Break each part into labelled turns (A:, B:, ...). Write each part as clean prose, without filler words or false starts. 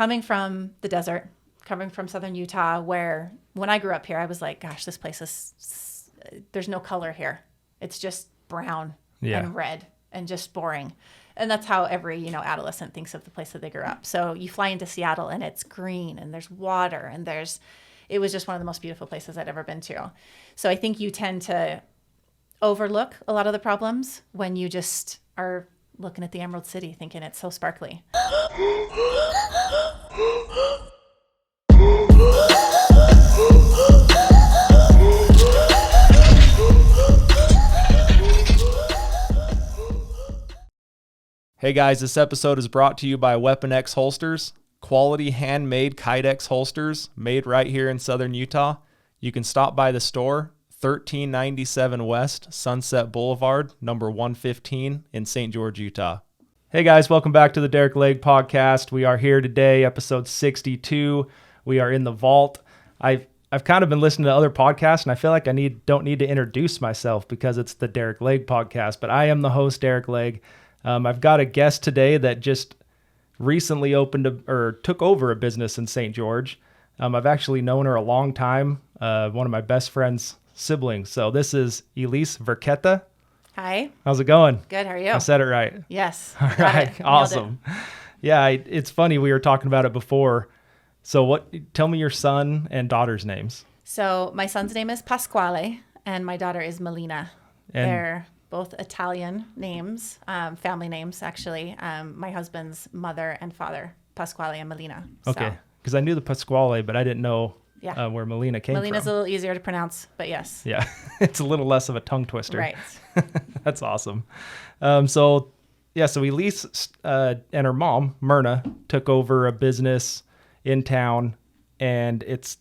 A: coming from the desert, coming from southern Utah, where when I grew up here, I was like, gosh, this place there's no color here. It's just brown and red and just boring. And that's how every, adolescent thinks of the place that they grew up. So you fly into Seattle and it's green and there's water and it was just one of the most beautiful places I'd ever been to. So I think you tend to overlook a lot of the problems when you just are looking at the Emerald City thinking it's so sparkly.
B: Hey guys, this episode is brought to you by Weapon X Holsters, quality handmade Kydex holsters made right here in southern Utah. You can stop by the store, 1397 West Sunset Boulevard, number 115 in St. George, Utah. Hey guys, welcome back to the Derick Leg Podcast. We are here today, episode 62. We are in the vault. I've kind of been listening to other podcasts, and I feel like I don't need to introduce myself because it's the Derick Leg Podcast, but I am the host, Derick Leg. I've got a guest today that just recently took over a business in St. George. I've actually known her a long time, one of my best friend's siblings. So this is Elise Varchetta.
A: Hi.
B: How's it going?
A: Good. How are you?
B: I said it right.
A: Yes.
B: All right. Awesome. Yeah, it's funny. We were talking about it before. So tell me your son and daughter's names.
A: So my son's name is Pasquale and my daughter is Melina. They're both Italian names, family names, actually. My husband's mother and father, Pasquale and Melina.
B: Okay, because I knew the Pasquale, but I didn't know where Melina came from.
A: Melina's a little easier to pronounce, but yes.
B: Yeah, it's a little less of a tongue twister.
A: Right.
B: That's awesome. So Elise and her mom, Myrna, took over a business in town, and it's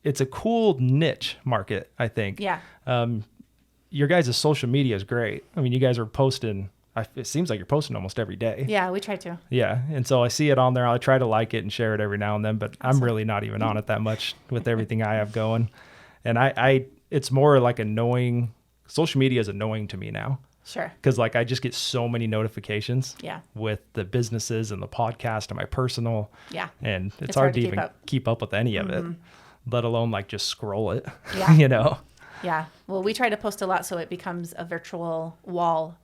B: a cool niche market, I think.
A: Yeah.
B: Your guys' social media is great. I mean, you guys are posting, it seems like you're posting almost every day.
A: Yeah, we try to.
B: Yeah. And so I see it on there. I try to like it and share it every now and then, but I'm really not even on it that much with everything I have going. And it's more like annoying. Social media is annoying to me now.
A: Sure.
B: Because I just get so many notifications with the businesses and the podcast and my personal.
A: Yeah.
B: And it's hard to even keep up with any of it, let alone just scroll it.
A: Yeah. Yeah. Well, we try to post a lot so it becomes a virtual wall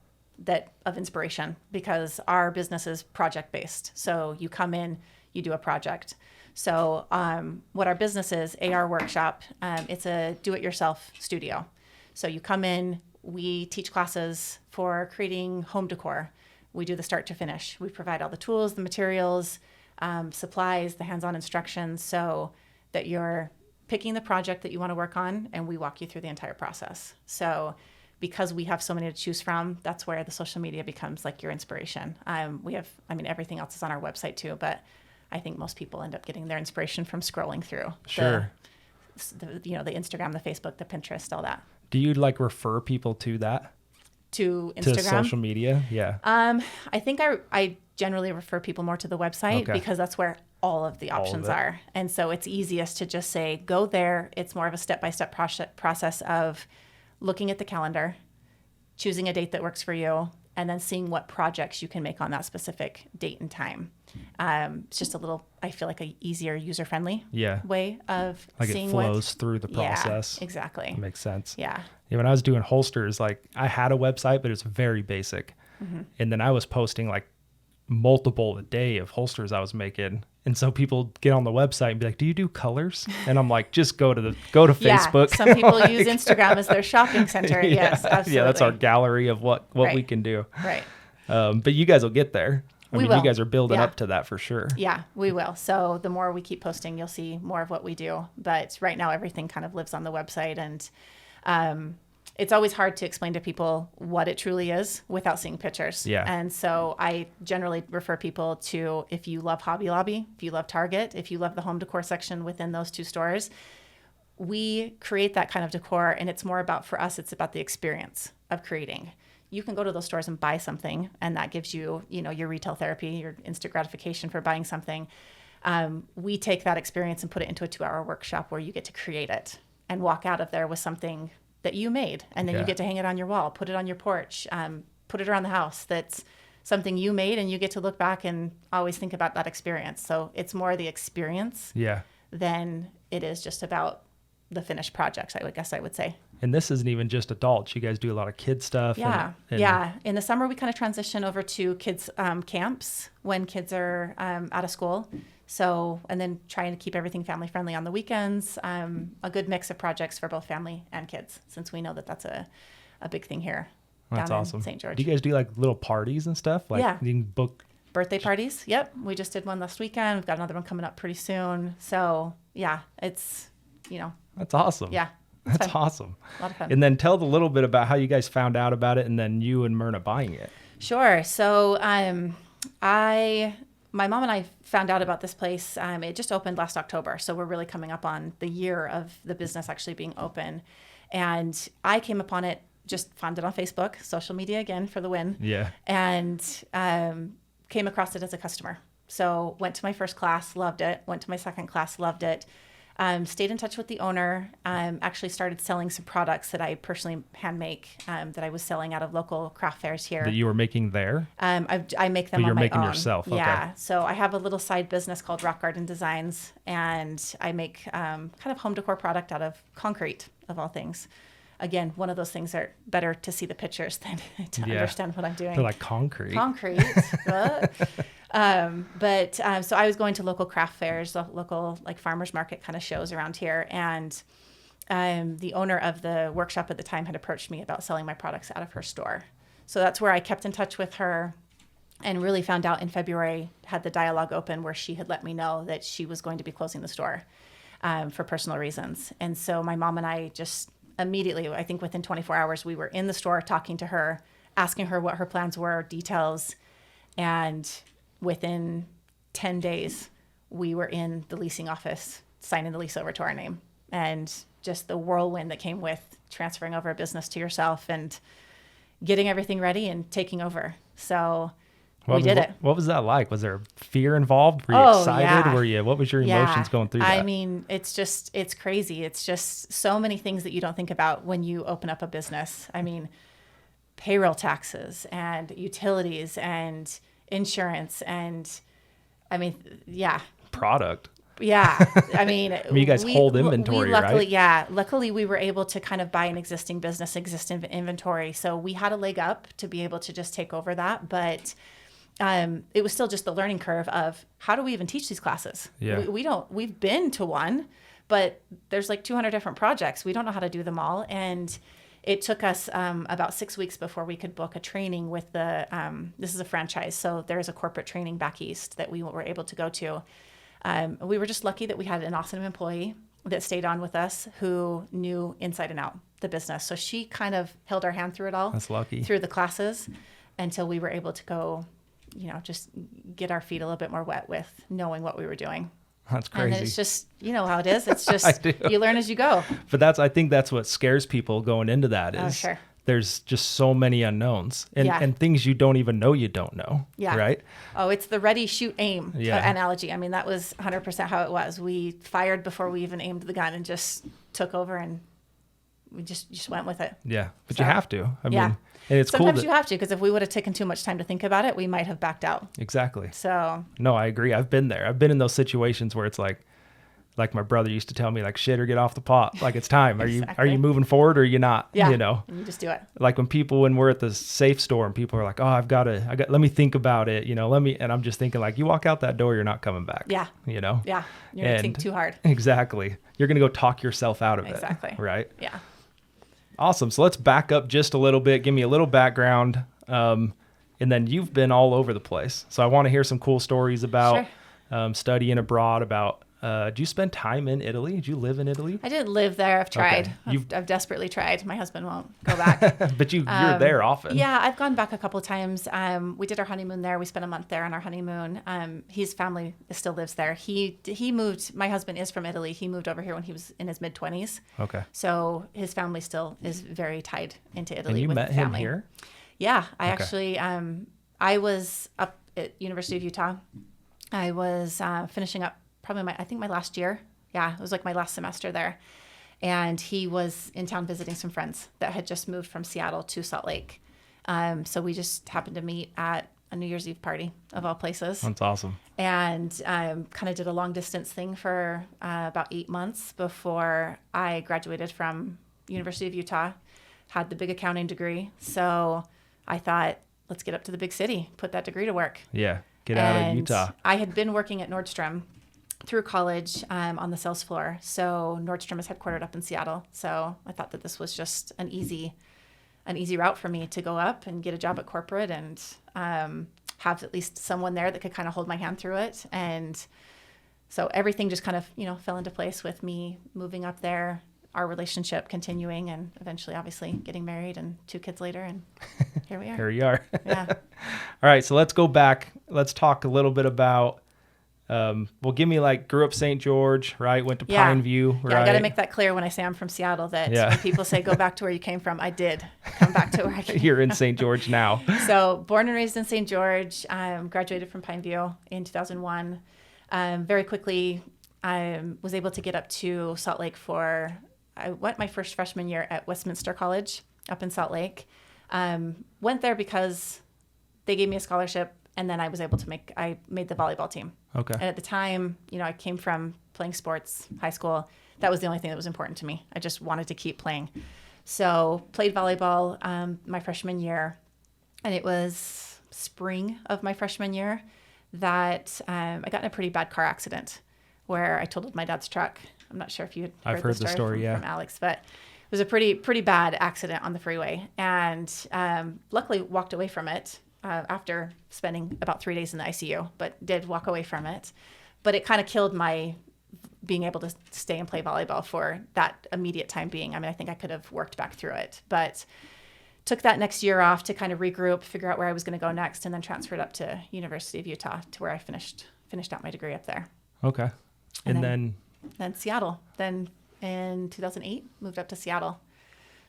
A: of inspiration because our business is project-based. So you come in, you do a project. So what our business is, AR Workshop, it's a do-it-yourself studio. So you come in, we teach classes for creating home decor. We do the start to finish. We provide all the tools, the materials, supplies, the hands-on instructions so that you're picking the project that you want to work on, and we walk you through the entire process. So because we have so many to choose from, that's where the social media becomes your inspiration. Everything else is on our website too, but I think most people end up getting their inspiration from scrolling through.
B: Sure.
A: The Instagram, the Facebook, the Pinterest, all that.
B: Do you refer people to that?
A: To Instagram?
B: To social media? Yeah.
A: I think I generally refer people more to the website because that's where all of the options are. And so it's easiest to just say, go there. It's more of a step-by-step process of looking at the calendar, choosing a date that works for you, and then seeing what projects you can make on that specific date and time. It's just I feel like a easier user-friendly way of seeing
B: it flows through the process.
A: Yeah, exactly.
B: That makes sense.
A: Yeah.
B: When I was doing holsters, I had a website, but it was very basic.
A: Mm-hmm.
B: And then I was posting multiple a day of holsters I was making. And so people get on the website and be like, do you do colors? And I'm like, just go to Facebook.
A: Some people use Instagram as their shopping center. Yes, absolutely.
B: Yeah, that's our gallery of what we can do.
A: Right.
B: But you guys will get there. You guys are building up to that for sure.
A: Yeah, we will. So the more we keep posting, you'll see more of what we do. But right now, everything kind of lives on the website. And it's always hard to explain to people what it truly is without seeing pictures.
B: Yeah.
A: And so I generally refer people to, if you love Hobby Lobby, if you love Target, if you love the home decor section within those two stores, we create that kind of decor. And it's more about, for us, it's about the experience of creating. You can go to those stores and buy something, and that gives you, your retail therapy, your instant gratification for buying something. We take that experience and put it into a 2-hour workshop where you get to create it and walk out of there with something that you made, and then you get to hang it on your wall, put it on your porch, put it around the house. That's something you made, and you get to look back and always think about that experience. So it's more the experience than it is just about the finished projects, I would say.
B: And this isn't even just adults. You guys do a lot of kid stuff.
A: Yeah. Yeah. In the summer, we kind of transition over to kids camps when kids are out of school. So, and then trying to keep everything family friendly on the weekends. A good mix of projects for both family and kids, since we know that that's a big thing here.
B: That's
A: down
B: awesome.
A: In St. George.
B: Do you guys do like little parties and stuff? Like you can book
A: birthday parties. Yep. We just did one last weekend. We've got another one coming up pretty soon. So yeah, it's,
B: That's awesome.
A: Yeah.
B: That's awesome.
A: A lot of fun.
B: And then tell a little bit about how you guys found out about it and then you and Myrna buying it.
A: Sure. So my mom and I found out about this place. It just opened last October. So we're really coming up on the year of the business actually being open. And I came upon it, just found it on Facebook, social media again for the win.
B: Yeah.
A: And came across it as a customer. So went to my first class, loved it. Went to my second class, loved it. Stayed in touch with the owner, actually started selling some products that I personally hand make, that I was selling out of local craft fairs here.
B: That you were making there?
A: I make them
B: but
A: on
B: you're
A: my
B: making
A: own.
B: Yourself. Okay.
A: Yeah. So I have a little side business called Rock Garden Designs, and I make kind of home decor product out of concrete, of all things. Again, one of those things are better to see the pictures than to understand what I'm doing.
B: They're like concrete.
A: So I was going to local craft fairs, local like farmers market kind of shows around here. And the owner of the workshop at the time had approached me about selling my products out of her store. So that's where I kept in touch with her and really found out in February, had the dialogue open where she had let me know that she was going to be closing the store for personal reasons. And so my mom and I just immediately, I think within 24 hours, we were in the store talking to her, asking her what her plans were, details. And within 10 days, we were in the leasing office, signing the lease over to our name. And just the whirlwind that came with transferring over a business to yourself and getting everything ready and taking over. So we did it.
B: What was that like? Was there fear involved? Were you excited?
A: Yeah.
B: What was your emotions going through that?
A: I mean, it's crazy. It's just so many things that you don't think about when you open up a business. I mean, payroll taxes and utilities and insurance and
B: product.
A: Yeah. I mean,
B: you guys hold inventory,
A: luckily,
B: right?
A: Yeah. Luckily, we were able to kind of buy an existing business, existing inventory. So we had a leg up to be able to just take over that. But it was still just the learning curve of how do we even teach these classes?
B: Yeah.
A: We've been to one, but there's like 200 different projects. We don't know how to do them all. And it took us about 6 weeks before we could book a training with this is a franchise. So there's a corporate training back east that we were able to go to. We were just lucky that we had an awesome employee that stayed on with us who knew inside and out the business. So she kind of held our hand through it all.
B: That's lucky.
A: Through the classes until we were able to go, just get our feet a little bit more wet with knowing what we were doing.
B: That's crazy.
A: And it's just, how it is. It's just, you learn as you go.
B: But I think that's what scares people going into that is
A: sure.
B: There's just so many unknowns and things you don't even know you don't know. Yeah. Right?
A: Oh, it's the ready, shoot, aim analogy. I mean, that was 100% how it was. We fired before we even aimed the gun and just took over and we just went with it.
B: Yeah. But you have to. I mean, and it's
A: sometimes
B: cool
A: you have to, because if we would have taken too much time to think about it, we might have backed out.
B: Exactly.
A: So.
B: No, I agree. I've been there. I've been in those situations where it's like my brother used to tell me, like, shit or get off the pot. Like, it's time. Are you moving forward or are you not?
A: Yeah. And you just do it.
B: Like when we're at the safe store and people are like, oh, let me think about it. And I'm just thinking like, you walk out that door, you're not coming back.
A: Yeah. Yeah. You're going to think too hard.
B: Exactly. You're going to go talk yourself out of it.
A: Exactly.
B: Right.
A: Yeah.
B: Awesome. So let's back up just a little bit. Give me a little background. And then you've been all over the place. So I want to hear some cool stories about studying abroad, about did you spend time in Italy? Did you live in Italy?
A: I didn't live there. I've tried.
B: Okay.
A: I've desperately tried. My husband won't go back.
B: But you're there often.
A: Yeah, I've gone back a couple of times. We did our honeymoon there. We spent a month there on our honeymoon. His family still lives there. He moved. My husband is from Italy. He moved over here when he was in his mid-20s.
B: Okay.
A: So his family still is very tied into Italy.
B: And you
A: with
B: met
A: family.
B: him here?
A: Yeah, I actually. I was up at University of Utah. I was finishing up probably my last year. Yeah, it was like my last semester there. And he was in town visiting some friends that had just moved from Seattle to Salt Lake. So we just happened to meet at a New Year's Eve party of all places.
B: That's awesome.
A: And kind of did a long distance thing for about 8 months before I graduated from University of Utah, had the big accounting degree. So I thought, let's get up to the big city, put that degree to work.
B: Yeah, get out of
A: And
B: Utah.
A: I had been working at Nordstrom through college on the sales floor. So Nordstrom is headquartered up in Seattle. So I thought that this was just an easy route for me to go up and get a job at corporate and have at least someone there that could kind of hold my hand through it. And so everything just kind of, fell into place with me moving up there, our relationship continuing, and eventually obviously getting married and 2 kids later. And here we are.
B: Here you are.
A: Yeah.
B: All right. So let's go back. Let's talk a little bit about, give me grew up St. George, right? Went to
A: Yeah.
B: Pineview, right?
A: Yeah, I got to make that clear when I say I'm from Seattle, that when people say go back to where you came from, I did come back to where I came from.
B: You're in St. George now.
A: So born and raised in St. George, graduated from Pineview in 2001. Very quickly, I was able to get up to Salt Lake I went my first freshman year at Westminster College up in Salt Lake. Went there because they gave me a scholarship, and then I was able to I made the volleyball team.
B: Okay.
A: And at the time, I came from playing sports, high school. That was the only thing that was important to me. I just wanted to keep playing. So played volleyball my freshman year, and it was spring of my freshman year that I got in a pretty bad car accident where I totaled my dad's truck. I'm not sure if you had heard the story from Alex, but it was a pretty bad accident on the freeway, and luckily walked away from it after spending about 3 days in the ICU, but did walk away from it. But it kind of killed my being able to stay and play volleyball for that immediate time being. I mean, I think I could have worked back through it, but took that next year off to kind of regroup, figure out where I was going to go next, and then transferred up to University of Utah to where I finished out my degree up there.
B: Okay. And then
A: Seattle. Then in 2008, moved up to Seattle.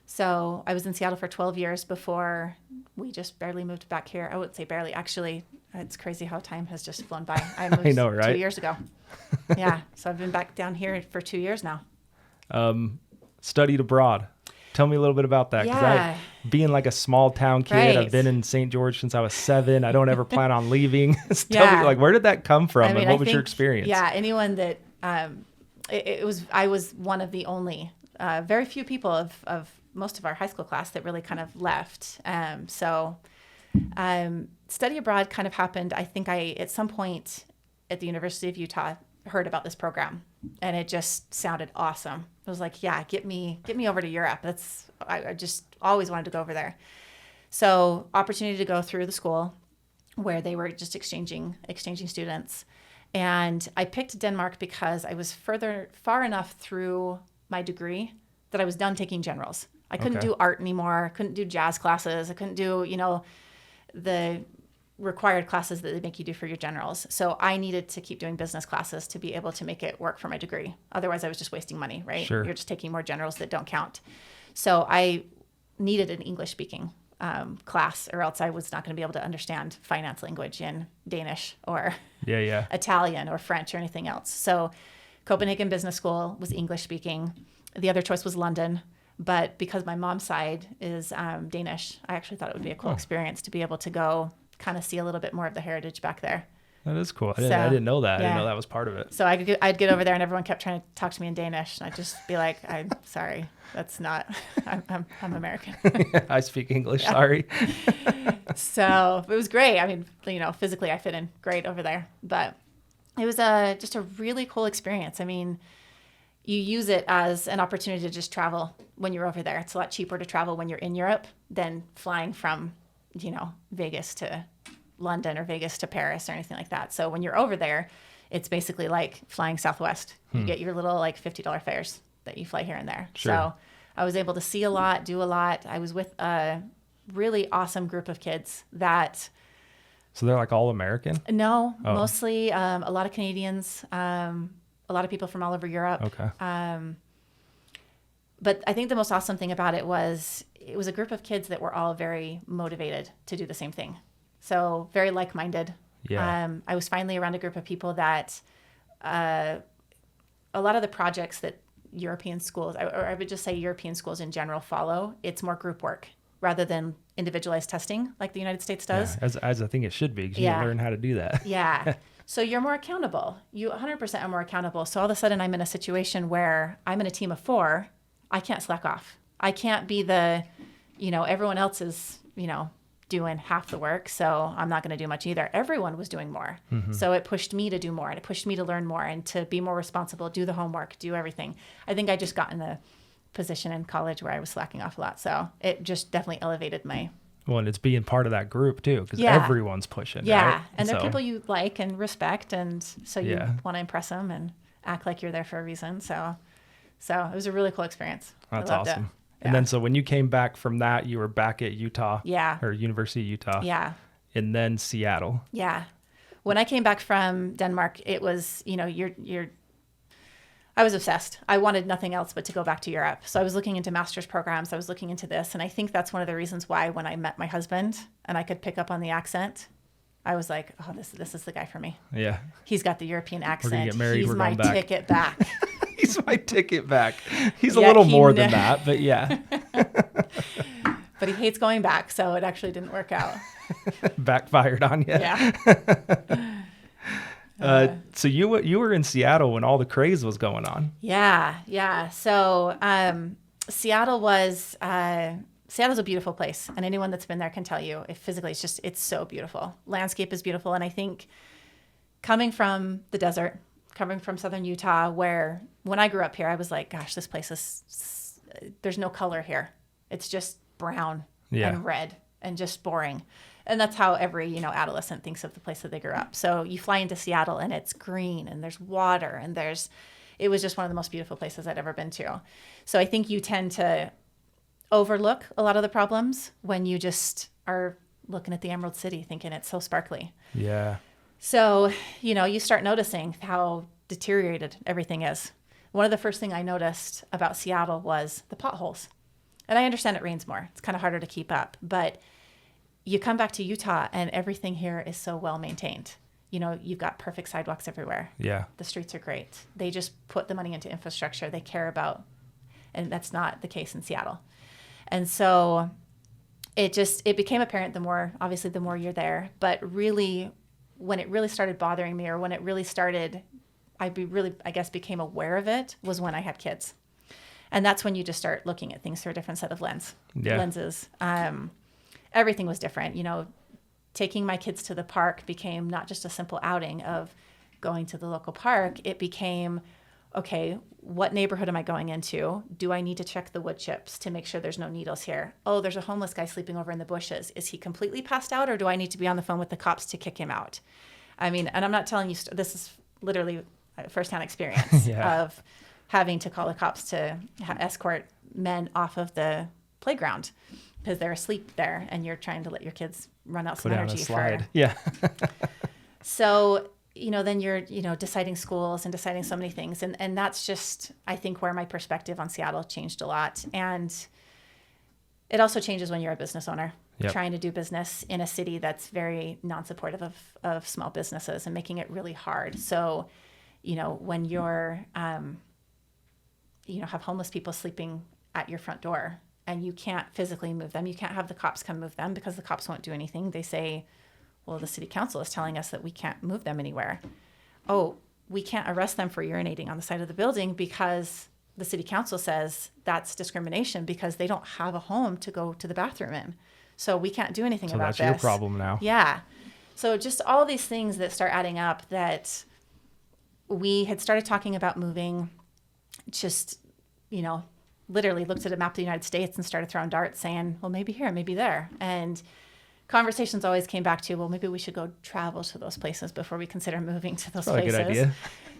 A: So I was in Seattle for 12 years before we just barely moved back here. I wouldn't say barely. Actually, it's crazy how time has just flown by. I moved
B: I know, right?
A: 2 years ago. Yeah. So I've been back down here for 2 years now.
B: Studied abroad. Tell me a little bit about that.
A: Yeah.
B: Being like a small town kid,
A: Right.
B: I've been in St. George since I was 7. I don't ever plan on leaving. Tell me, where did that come from, and what was your experience?
A: Yeah, anyone that I was one of the only very few people of most of our high school class that really kind of left. Study abroad kind of happened. I think I at some point at the University of Utah heard about this program, and it just sounded awesome. I was like, yeah, get me over to Europe. I just always wanted to go over there. So opportunity to go through the school where they were just exchanging students. And I picked Denmark because I was far enough through my degree that I was done taking generals. I couldn't do art anymore. I couldn't do jazz classes. I couldn't do, the required classes that they make you do for your generals. So I needed to keep doing business classes to be able to make it work for my degree. Otherwise, I was just wasting money, right?
B: Sure.
A: You're just taking more generals that don't count. So I needed an English speaking class, or else I was not going to be able to understand finance language in Danish or Italian or French or anything else. So Copenhagen Business School was English speaking. The other choice was London. But because my mom's side is Danish, I actually thought it would be a cool experience to be able to go kind of see a little bit more of the heritage back there.
B: That is cool. I didn't know that. Yeah. I didn't know that was part of it.
A: So I'd get over there, and everyone kept trying to talk to me in Danish, and I'd just be like, I'm sorry, that's not, I'm American.
B: I speak English, sorry.
A: So it was great. I mean, physically I fit in great over there, but it was just a really cool experience. I mean, you use it as an opportunity to just travel when you're over there. It's a lot cheaper to travel when you're in Europe than flying from, Vegas to London or Vegas to Paris or anything like that. So when you're over there, it's basically like flying Southwest. You get your little $50 fares that you fly here and there.
B: Sure.
A: So I was able to see a lot, do a lot. I was with a really awesome group of kids that...
B: So they're like all American?
A: No, mostly a lot of Canadians, a lot of people from all over Europe.
B: Okay.
A: But I think the most awesome thing about it was a group of kids that were all very motivated to do the same thing. So very like-minded.
B: Yeah.
A: I was finally around a group of people that a lot of the projects that European schools, or I would just say European schools in general follow, it's more group work rather than individualized testing like the United States does.
B: Yeah, as I think it should be, because you learn how to do that.
A: Yeah. So you're more accountable. You 100% are more accountable. So all of a sudden I'm in a situation where I'm in a team of 4. I can't slack off. I can't be everyone else is, doing half the work. So I'm not going to do much either. Everyone was doing more. So it pushed me to do more, and it pushed me to learn more and to be more responsible, do the homework, do everything. I think I just got in the position in college where I was slacking off a lot. So it just definitely elevated my.
B: Well, and it's being part of that group too, because everyone's pushing.
A: Yeah.
B: Right?
A: And they're people you like and respect. And so you want to impress them and act like you're there for a reason. So it was a really cool experience.
B: That's awesome. And then, so when you came back from that, you were back at Utah. Yeah. Or University of Utah.
A: Yeah.
B: And then Seattle.
A: Yeah. When I came back from Denmark, it was, I was obsessed. I wanted nothing else but to go back to Europe. So I was looking into master's programs. I was looking into this. And I think that's one of the reasons why when I met my husband and I could pick up on the accent, I was like, oh, this is the guy for me.
B: Yeah.
A: He's got the European accent.
B: We're gonna get married.
A: He's
B: We're
A: my
B: going back.
A: ticket back.
B: He's my ticket back. He's a little more than that, but yeah.
A: But he hates going back, so it actually didn't work out.
B: Backfired on you.
A: Yeah.
B: So you were in Seattle when all the craze was going on.
A: Yeah. So Seattle's a beautiful place, and anyone that's been there can tell you, physically it's so beautiful. Landscape is beautiful, and I think coming from the desert, coming from southern Utah, where when I grew up here, I was like, gosh, this place there's no color here. It's just brown and red and just boring. And that's how every, adolescent thinks of the place that they grew up. So you fly into Seattle and it's green and there's water and it was just one of the most beautiful places I'd ever been to. So I think you tend to overlook a lot of the problems when you just are looking at the Emerald City thinking it's so sparkly.
B: Yeah.
A: So, you start noticing how deteriorated everything is. One of the first things I noticed about Seattle was the potholes. And I understand it rains more. It's kind of harder to keep up. But you come back to Utah and everything here is so well maintained. You've got perfect sidewalks everywhere. Yeah. The streets are great. They just put the money into infrastructure they care about. And that's not the case in Seattle. And so it became apparent the more you're there. But really, when it really started bothering me, or when it really started, I became aware of it, was when I had kids. And that's when you just start looking at things through a different set of lenses. Everything was different. Taking my kids to the park became not just a simple outing of going to the local park. It became, okay, what neighborhood am I going into? Do I need to check the wood chips to make sure there's no needles here? Oh, there's a homeless guy sleeping over in the bushes. Is he completely passed out, or do I need to be on the phone with the cops to kick him out? I mean, and I'm not telling you, this is literally a firsthand experience of having to call the cops to escort men off of the playground because they're asleep there and you're trying to let your kids run out some energy for.
B: Yeah.
A: So, then you're, deciding schools and deciding so many things. And that's just, I think, where my perspective on Seattle changed a lot. And it also changes when you're a business owner. Yep. Trying to do business in a city that's very non-supportive of small businesses and making it really hard. So, when you're, have homeless people sleeping at your front door and you can't physically move them, you can't have the cops come move them because the cops won't do anything. They say, well, the city council is telling us that we can't move them anywhere. Oh, we can't arrest them for urinating on the side of the building because the city council says that's discrimination because they don't have a home to go to the bathroom in. So we can't do anything about this. So that's your problem now. Yeah. So just all these things that start adding up, that we had started talking about moving, just, literally looked at a map of the United States and started throwing darts saying, well, maybe here, maybe there. And conversations always came back to, well, maybe we should go travel to those places before we consider moving to those places. That's a good idea.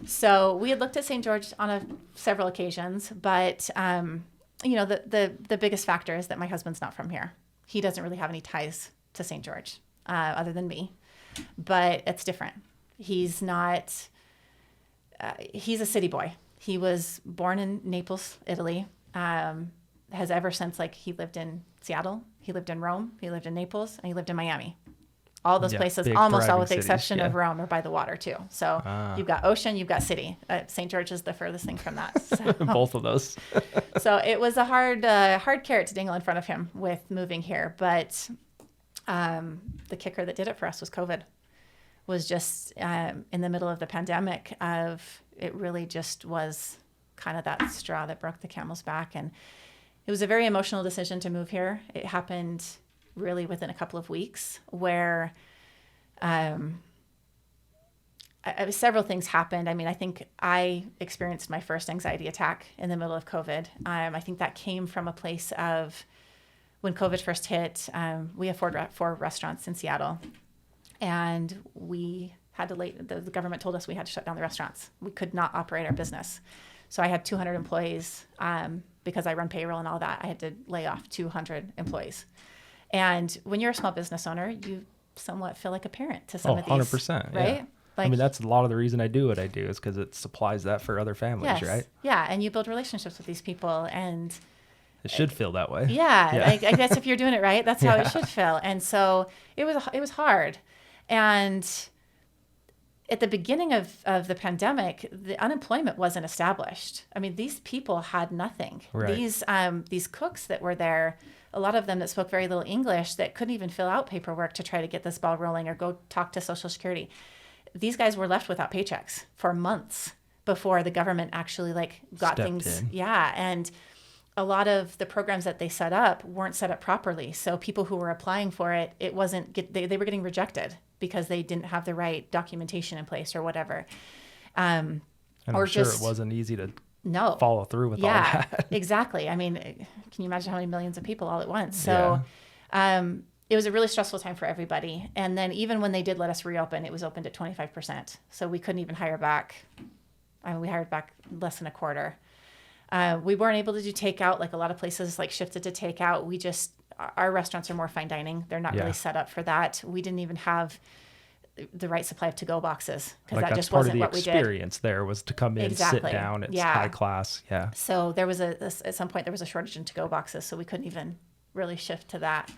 A: So we had looked at St. George on several occasions, but, the biggest factor is that my husband's not from here. He doesn't really have any ties to St. George other than me, but it's different. He's not, he's a city boy. He was born in Naples, Italy, has ever since, he lived in Seattle, he lived in Rome, he lived in Naples, and he lived in Miami. All those
B: Yeah,
A: places,
B: big
A: almost all
B: thriving
A: with the
B: cities,
A: exception of
B: yeah.
A: Rome, are by the water too. So you've got ocean, you've got city. St. George is the furthest thing from that. So,
B: Both of those.
A: so it was a hard carrot to dangle in front of him with moving here. But the kicker that did it for us was COVID. Was just in the middle of the pandemic. It really just was kind of that straw that broke the camel's back, and it was a very emotional decision to move here. It happened really within a couple of weeks, where several things happened. I mean, I think I experienced my first anxiety attack in the middle of COVID. I think that came from a place of when COVID first hit. We have four restaurants in Seattle. And we had to the government told us we had to shut down the restaurants. We could not operate our business. So I had 200 employees because I run payroll and all that. I had to lay off 200 employees. And when you're a small business owner, you somewhat feel like a parent to some of these.
B: 100%.
A: Right?
B: Yeah.
A: Like,
B: I mean, that's a lot of the reason I do what I do is because it supplies that for other families,
A: yes.
B: right?
A: Yeah. And you build relationships with these people. And
B: it should feel that way.
A: yeah. I guess if you're doing it right, that's how it should feel. And so it was hard. And at the beginning of the pandemic, the unemployment wasn't established. I mean, these people had nothing.
B: Right.
A: These cooks that were there, a lot of them that spoke very little English, that couldn't even fill out paperwork to try to get this ball rolling or go talk to Social Security. These guys were left without paychecks for months before the government actually got
B: Stepped
A: things.
B: in.
A: Yeah. And a lot of the programs that they set up weren't set up properly. So people who were applying for it, they were getting rejected because they didn't have the right documentation in place or whatever.
B: And I'm sure it wasn't easy to follow through with all that.
A: Exactly. I mean, can you imagine how many millions of people all at once? So it was a really stressful time for everybody. And then even when they did let us reopen, it was opened at 25%. So we couldn't even hire back. I mean, we hired back less than a quarter. We weren't able to do takeout. Like a lot of places shifted to takeout. Our restaurants are more fine dining. They're not really set up for that. We didn't even have the right supply of to-go boxes because that just wasn't what we did.
B: Part of the experience there was to come in, sit down. It's high class. Yeah.
A: So there was at some point there was a shortage in to-go boxes, so we couldn't even really shift to that.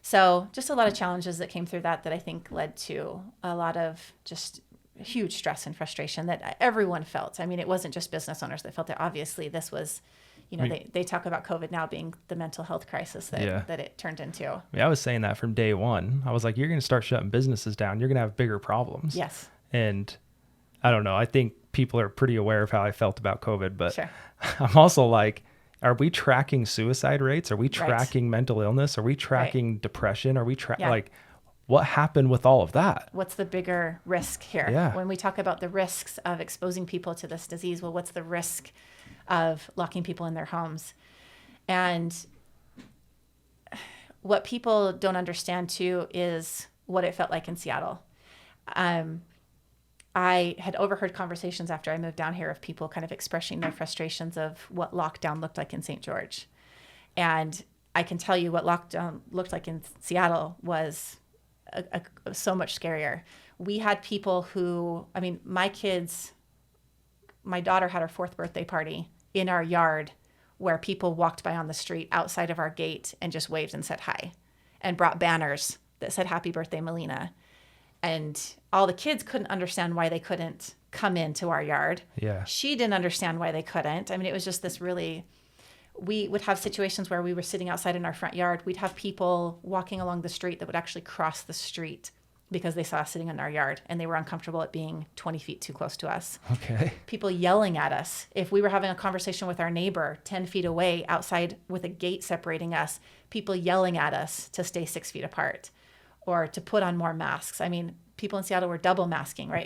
A: So just a lot of challenges that came through that I think led to a lot of just huge stress and frustration that everyone felt. I mean, it wasn't just business owners that felt it. Obviously, this was, they talk about COVID now being the mental health crisis that it turned into.
B: I mean, I was saying that from day one. I was like, you're going to start shutting businesses down. You're going to have bigger problems.
A: Yes.
B: And I don't know. I think people are pretty aware of how I felt about COVID, but
A: sure.
B: I'm also like, are we tracking suicide rates? Are we tracking mental illness? Are we tracking depression? Are we what happened with all of that?
A: What's the bigger risk here?
B: Yeah.
A: When we talk about the risks of exposing people to this disease, well, what's the risk of locking people in their homes? And what people don't understand too is what it felt like in Seattle. I had overheard conversations after I moved down here of people kind of expressing their frustrations of what lockdown looked like in St. George. And I can tell you what lockdown looked like in Seattle was so much scarier. We had people who, I mean, my daughter had her 4th birthday party in our yard where people walked by on the street outside of our gate and just waved and said hi and brought banners that said happy birthday, Melina. And all the kids couldn't understand why they couldn't come into our yard.
B: Yeah.
A: She didn't understand why they couldn't. I mean, it was just this really, we would have situations where we were sitting outside in our front yard. We'd have people walking along the street that would actually cross the street because they saw us sitting in our yard and they were uncomfortable at being 20 feet too close to us.
B: Okay.
A: People yelling at us. If we were having a conversation with our neighbor 10 feet away outside with a gate separating us, people yelling at us to stay 6 feet apart or to put on more masks. I mean, people in Seattle were double masking, right?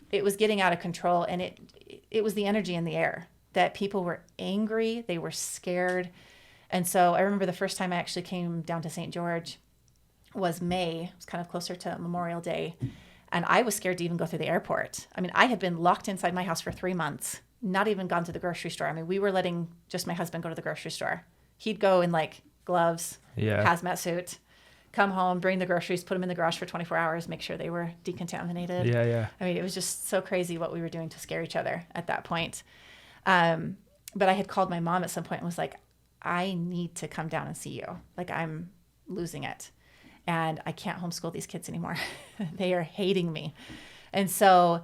A: It was getting out of control, and it was the energy in the air that people were angry, they were scared. And so I remember the first time I actually came down to St. George was May. It was kind of closer to Memorial Day. And I was scared to even go through the airport. I mean, I had been locked inside my house for 3 months, not even gone to the grocery store. I mean, we were letting just my husband go to the grocery store. He'd go in gloves, hazmat suit, come home, bring the groceries, put them in the garage for 24 hours, make sure they were decontaminated.
B: Yeah.
A: I mean, it was just so crazy what we were doing to scare each other at that point. But I had called my mom at some point and was like, I need to come down and see you. I'm losing it. and I can't homeschool these kids anymore. They are hating me. And so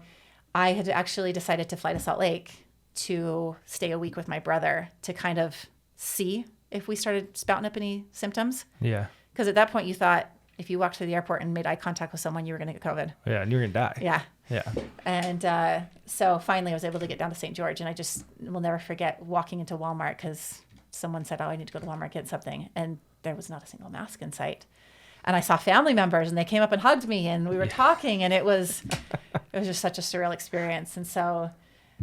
A: I had actually decided to fly to Salt Lake to stay a week with my brother to kind of see if we started spouting up any symptoms.
B: Yeah.
A: Because at that point you thought if you walked through the airport and made eye contact with someone, you were going to get COVID.
B: Yeah, and you're going to die.
A: Yeah.
B: Yeah.
A: And so finally I was able to get down to St. George, and I just will never forget walking into Walmart because someone said, oh, I need to go to Walmart, get something. And there was not a single mask in sight. And I saw family members, and they came up and hugged me, and we were talking, and it was just such a surreal experience. And so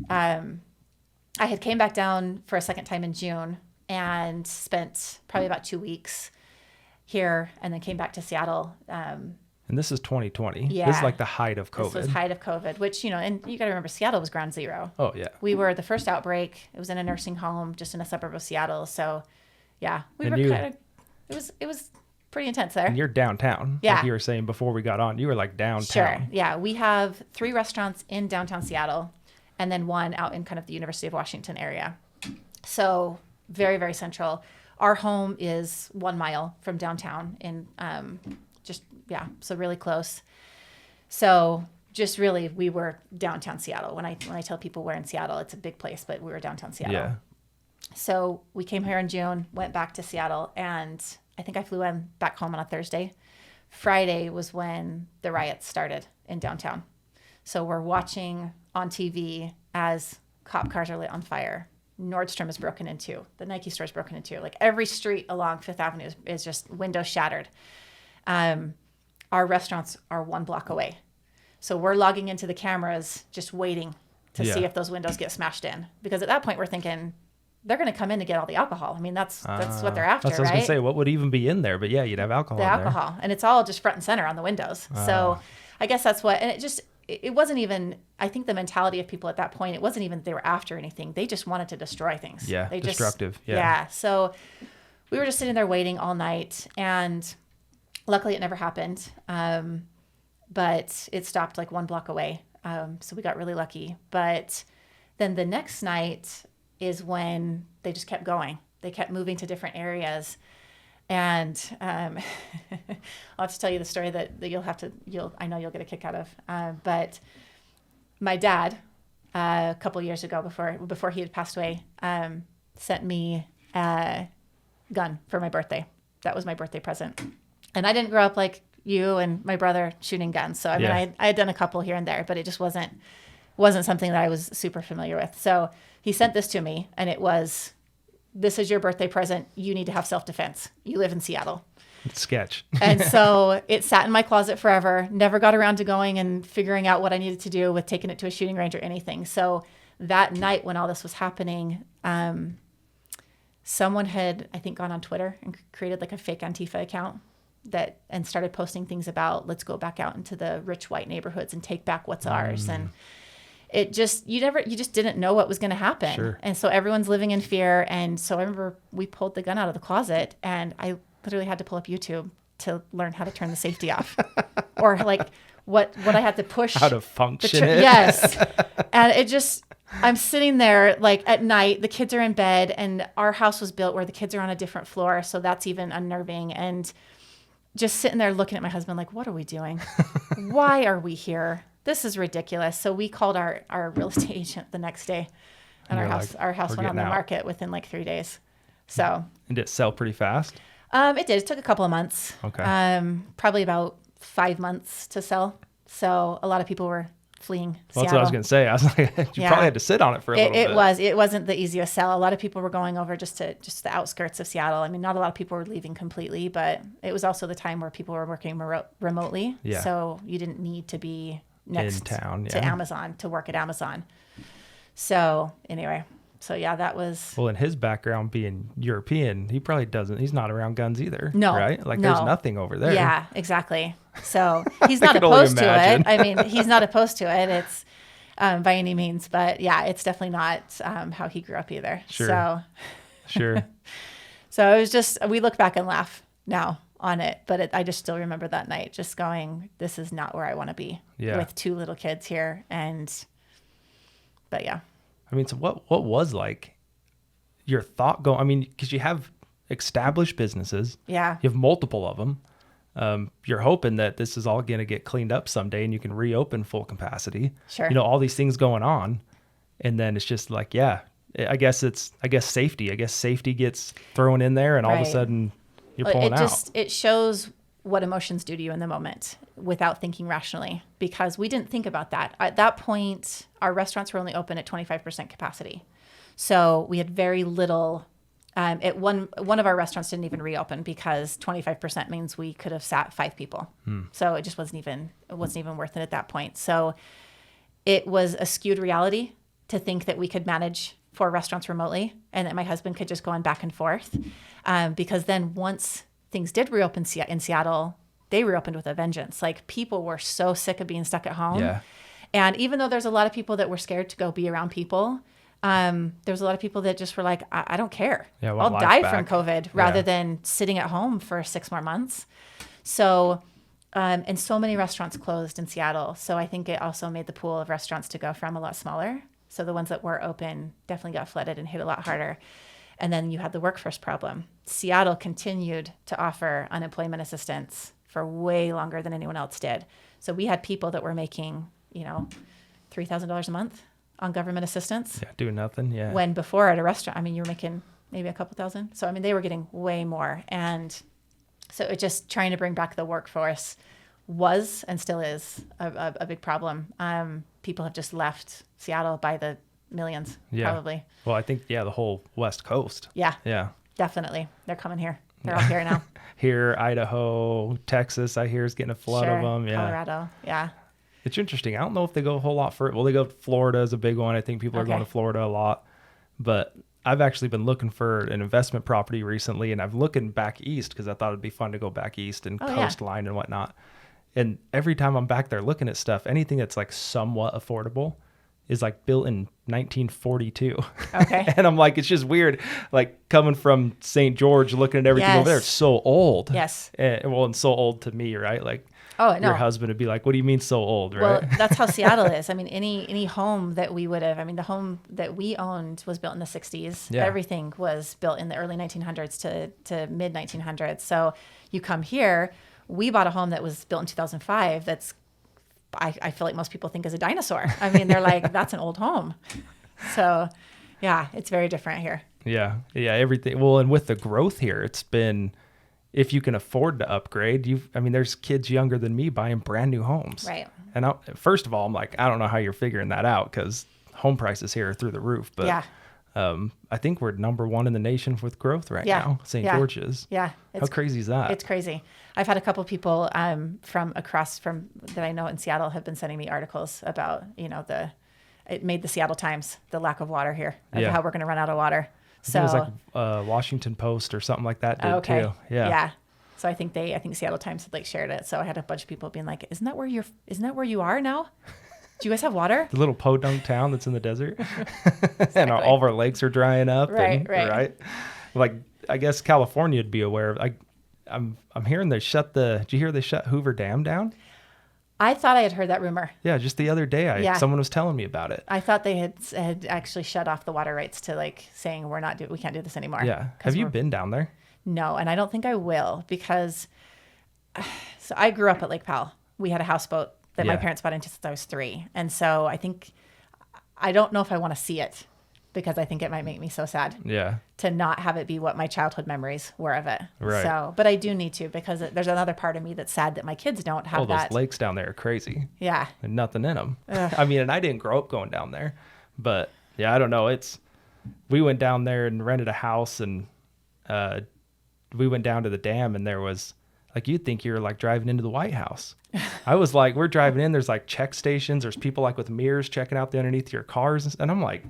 A: I had came back down for a second time in June and spent probably about 2 weeks here, and then came back to Seattle.
B: And this is 2020.
A: Yeah.
B: This is like the height of COVID.
A: This was height of COVID, which, and you got to remember, Seattle was ground zero.
B: Oh, yeah.
A: We were the first outbreak. It was in a nursing home just in a suburb of Seattle. So, yeah, it was pretty intense there.
B: And you're downtown.
A: Yeah.
B: Like you were saying before we got on, you were like downtown.
A: Sure. Yeah. We have 3 restaurants in downtown Seattle and then 1 out in kind of the University of Washington area. So very, very central. Our home is 1 mile from downtown so really close. So just really, we were downtown Seattle. When I tell people we're in Seattle, it's a big place, but we were downtown Seattle.
B: Yeah.
A: So we came here in June, went back to Seattle, and I think I flew back home on a Thursday. Friday was when the riots started in downtown. So we're watching on TV as cop cars are lit on fire. Nordstrom is broken into. The Nike store is broken into. Like every street along Fifth Avenue is just windows shattered. Our restaurants are 1 block away. So we're logging into the cameras, just waiting to see if those windows get smashed in. Because at that point, we're thinking they're going to come in to get all the alcohol. I mean, that's what they're after,
B: that's what I was
A: right?
B: going to say. What would even be in there? But yeah, you'd have alcohol
A: The
B: in
A: alcohol. And it's all just front and center on the windows. So I guess that's what, and it wasn't even, I think the mentality of people at that point, it wasn't even that they were after anything. They just wanted to destroy things.
B: Yeah,
A: they
B: destructive.
A: Yeah. So we were just sitting there waiting all night, and luckily it never happened. But it stopped like 1 block away. So we got really lucky. But then the next night is when they just kept going. They kept moving to different areas. And I'll have to tell you the story that I know you'll get a kick out of. But my dad, a couple years ago before he had passed away, sent me a gun for my birthday. That was my birthday present. And I didn't grow up like you and my brother shooting guns. So I mean, I had done a couple here and there, but it just wasn't something that I was super familiar with. So he sent this to me, and it was, this is your birthday present. You need to have self-defense. You live in Seattle.
B: Sketch.
A: And so it sat in my closet forever. Never got around to going and figuring out what I needed to do with taking it to a shooting range or anything. So that night when all this was happening, someone had, I think, gone on Twitter and created like a fake Antifa account and started posting things about, let's go back out into the rich white neighborhoods and take back what's ours. And it just, you just didn't know what was going to happen.
B: Sure.
A: And so everyone's living in fear. And so I remember we pulled the gun out of the closet, and I literally had to pull up YouTube to learn how to turn the safety off, or like what I had to push.
B: How to function it.
A: Yes. And it just, I'm sitting there like at night, the kids are in bed, and our house was built where the kids are on a different floor. So that's even unnerving. And just sitting there looking at my husband like, what are we doing? Why are we here? This is ridiculous. So we called our real estate agent the next day, and our house went on the market within like 3 days. So.
B: And did it sell pretty fast?
A: It did. It took a couple of months.
B: Okay.
A: Probably about 5 months to sell. So a lot of people were fleeing Seattle.
B: That's what I was going to say. I was like, you probably had to sit on it for a little bit.
A: It wasn't the easiest sell. A lot of people were going over just the outskirts of Seattle. I mean, not a lot of people were leaving completely, but it was also the time where people were working remotely.
B: Yeah.
A: So you didn't need to be next
B: in town
A: to Amazon to work at Amazon. So anyway, that was.
B: Well, in his background being European, he's not around guns either.
A: No.
B: Right? Like there's nothing over there.
A: Yeah, exactly. So he's not opposed to it. I mean, he's not opposed to it. It's by any means, but yeah, it's definitely not how he grew up either.
B: Sure. Sure.
A: So it was just, we look back and laugh now on it, but I just still remember that night just going, this is not where I want to be with 2 little kids here. But yeah.
B: I mean, so what was like your thought going? I mean, because you have established businesses.
A: Yeah.
B: You have multiple of them. you're hoping that this is all going to get cleaned up someday and you can reopen full capacity.
A: Sure.
B: You know, all these things going on. And then it's just like, yeah, I guess safety. I guess safety gets thrown in there and all of a
A: Right.
B: sudden you're pulling out.
A: It shows what emotions do to you in the moment without thinking rationally, because we didn't think about that. At that point, our restaurants were only open at 25% capacity. So we had very little. One of our restaurants didn't even reopen because 25% means we could have sat 5 people. So it just wasn't even worth it at that point. So it was a skewed reality to think that we could manage 4 restaurants remotely and that my husband could just go on back and forth. Because then once things did reopen in Seattle, they reopened with a vengeance. Like, people were so sick of being stuck at home.
B: Yeah.
A: And even though there's a lot of people that were scared to go be around people, there's a lot of people that just were like, I don't care.
B: Yeah,
A: I'll
B: want
A: die
B: life
A: from
B: back.
A: COVID rather than sitting at home for 6 more months. So, and so many restaurants closed in Seattle. So I think it also made the pool of restaurants to go from a lot smaller. So the ones that were open definitely got flooded and hit a lot harder. And then you had the workforce problem. Seattle continued to offer unemployment assistance for way longer than anyone else did. So we had people that were making, $3,000 a month on government assistance.
B: Yeah, doing nothing. Yeah.
A: When before at a restaurant, you were making maybe a couple thousand. So, they were getting way more. And so it just trying to bring back the workforce was and still is a big problem. People have just left Seattle by the millions, probably.
B: Well, I think, the whole West Coast.
A: Yeah,
B: Yeah.
A: definitely. They're coming here. They're all here now.
B: Here, Idaho, Texas, I hear is getting a flood of them. Yeah.
A: Colorado. Yeah.
B: It's interesting. I don't know if they go a whole lot further. Well, they go Florida is a big one. I think people are going to Florida a lot. But I've actually been looking for an investment property recently, and I'm looking back east because I thought it'd be fun to go back east and coastline and whatnot. And every time I'm back there looking at stuff, anything that's like somewhat affordable is like built in 1942.
A: Okay.
B: And I'm like, it's just weird, like coming from St. George, looking at everything over there. It's so old.
A: Yes.
B: And so old to me, right? Like,
A: oh, no.
B: Your husband would be like, what do you mean so old, right?
A: Well, that's how Seattle is. Any home that we would have, the home that we owned was built in the 60s.
B: Yeah.
A: Everything was built in the early 1900s to mid 1900s. So you come here, we bought a home that was built in 2005. That's, I feel like most people think is a dinosaur. They're like, that's an old home. So yeah, it's very different here.
B: Yeah. Yeah. Everything. Well, and with the growth here, it's been, if you can afford to upgrade, there's kids younger than me buying brand new homes.
A: Right.
B: And first of all, I'm like, I don't know how you're figuring that out because home prices here are through the roof. But
A: yeah.
B: I think we're number 1 in the nation with growth right now. St. George's.
A: Yeah.
B: How crazy is that?
A: It's crazy. I've had a couple people from that I know in Seattle have been sending me articles about, it made the Seattle Times, the lack of water here, of how we're going to run out of water. So
B: it was like Washington Post or something like that did too. Yeah.
A: Yeah. So I think Seattle Times had shared it. So I had a bunch of people being like, isn't that where you are now? Do you guys have water?
B: The little podunk town that's in the desert. And all of our lakes are drying up.
A: Right.
B: Like, I guess California would be aware of. I'm hearing did you hear they shut Hoover Dam down?
A: I thought I had heard that rumor.
B: Yeah, just the other day, someone was telling me about it.
A: I thought they had actually shut off the water rights to saying we can't do this anymore.
B: Yeah. Have you been down there?
A: No, and I don't think I will because so I grew up at Lake Powell. We had a houseboat that my parents bought into since I was 3. And so I don't know if I want to see it because I think it might make me so sad.
B: Yeah.
A: To not have it be what my childhood memories were of it.
B: Right.
A: So, but I do need to because there's another part of me that's sad that my kids don't have that.
B: Those lakes down there are crazy.
A: Yeah.
B: And nothing in them. And I didn't grow up going down there, but yeah, I don't know. We went down there and rented a house and we went down to the dam and there was you'd think you were driving into the White House. I was like, we're driving in, there's check stations, there's people with mirrors checking out the underneath your cars. And I'm like,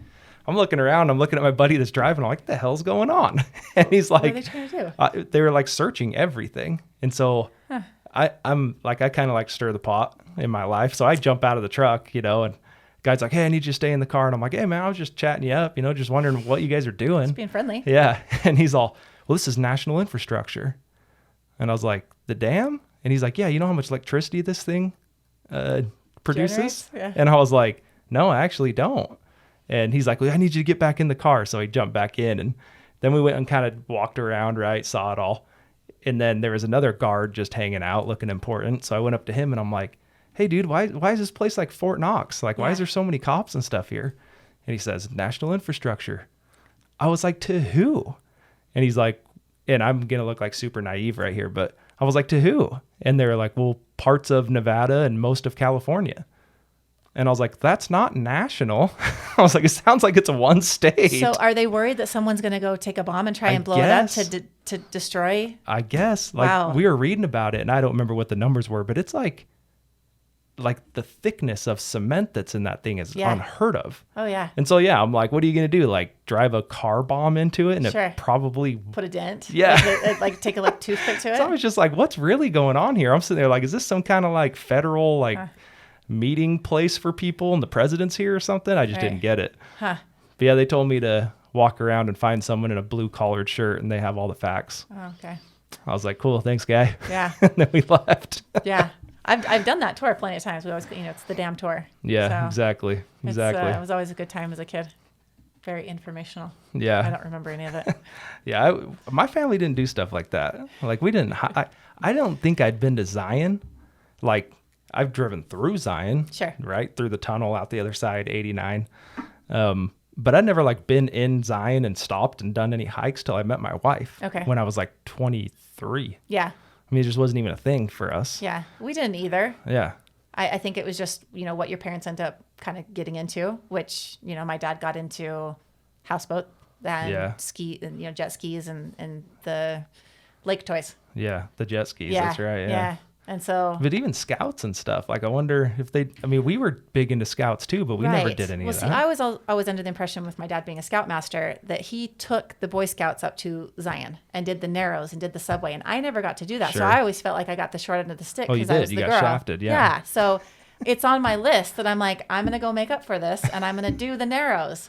B: I'm looking around, I'm looking at my buddy that's driving, I'm like, what the hell's going on? And he's like,
A: what are they trying to do?
B: They were searching everything. And so I'm I kind of stir the pot in my life. So I jump out of the truck, and guy's like, hey, I need you to stay in the car. And I'm like, hey man, I was just chatting you up, just wondering what you guys are doing.
A: Just being friendly.
B: Yeah. And he's all, well, this is national infrastructure. And I was like, the dam? And he's like, yeah, you know how much electricity this thing produces?
A: Yeah.
B: And I was like, no, I actually don't. And he's like, well, I need you to get back in the car. So he jumped back in. And then we went and kind of walked around, right? Saw it all. And then there was another guard just hanging out looking important. So I went up to him and I'm like, hey, dude, why is this place like Fort Knox? Like, why is there so many cops and stuff here? And he says, national infrastructure. I was like, to who? And he's like, and I'm going to look like super naive right here, but I was like, to who? And they were like, well, parts of Nevada and most of California. And I was like, that's not national. I was like, it sounds like it's one state.
A: So are they worried that someone's going to go take a bomb and try and blow it up to destroy?
B: I guess. Like, we were reading about it, and I don't remember what the numbers were, but it's like the thickness of cement that's in that thing is unheard of.
A: Oh, yeah.
B: And so, I'm like, what are you going to do? Like, drive a car bomb into it? And it probably...
A: Put a dent?
B: Yeah.
A: Like take a toothpick to it?
B: So I was just like, what's really going on here? I'm sitting there like, is this some kind of like federal meeting place for people and the president's here or something? I just didn't get it.
A: Huh.
B: But yeah, they told me to walk around and find someone in a blue collared shirt and they have all the facts.
A: Oh, okay.
B: I was like, cool, thanks, guy.
A: Yeah.
B: And then we left.
A: Yeah. I've done that tour plenty of times. We always, it's the damn tour.
B: Yeah, so exactly.
A: It was always a good time as a kid. Very informational.
B: Yeah.
A: I don't remember any of it.
B: Yeah. My family didn't do stuff like that. Like we didn't, I don't think I'd been to Zion. Like I've driven through Zion.
A: Sure.
B: Right. Through the tunnel out the other side, 89. But I'd never like been in Zion and stopped and done any hikes till I met my wife.
A: Okay.
B: When I was like 23.
A: Yeah.
B: I mean, it just wasn't even a thing for us.
A: Yeah. We didn't either.
B: Yeah.
A: I think it was just, what your parents end up kind of getting into, which, my dad got into houseboat and ski and, jet skis and the lake toys.
B: Yeah. The jet skis.
A: Yeah.
B: That's right. Yeah.
A: And so,
B: but even scouts and stuff, like I wonder if we were big into scouts too, but we never did any of that.
A: I was always under the impression with my dad being a scoutmaster that he took the Boy Scouts up to Zion and did the Narrows and did the subway. And I never got to do that.
B: Sure.
A: So I always felt like I got the short end of the stick because I was the girl.
B: You got shafted. Yeah.
A: Yeah. So it's on my list that I'm like, I'm going to go make up for this and I'm going to do the Narrows.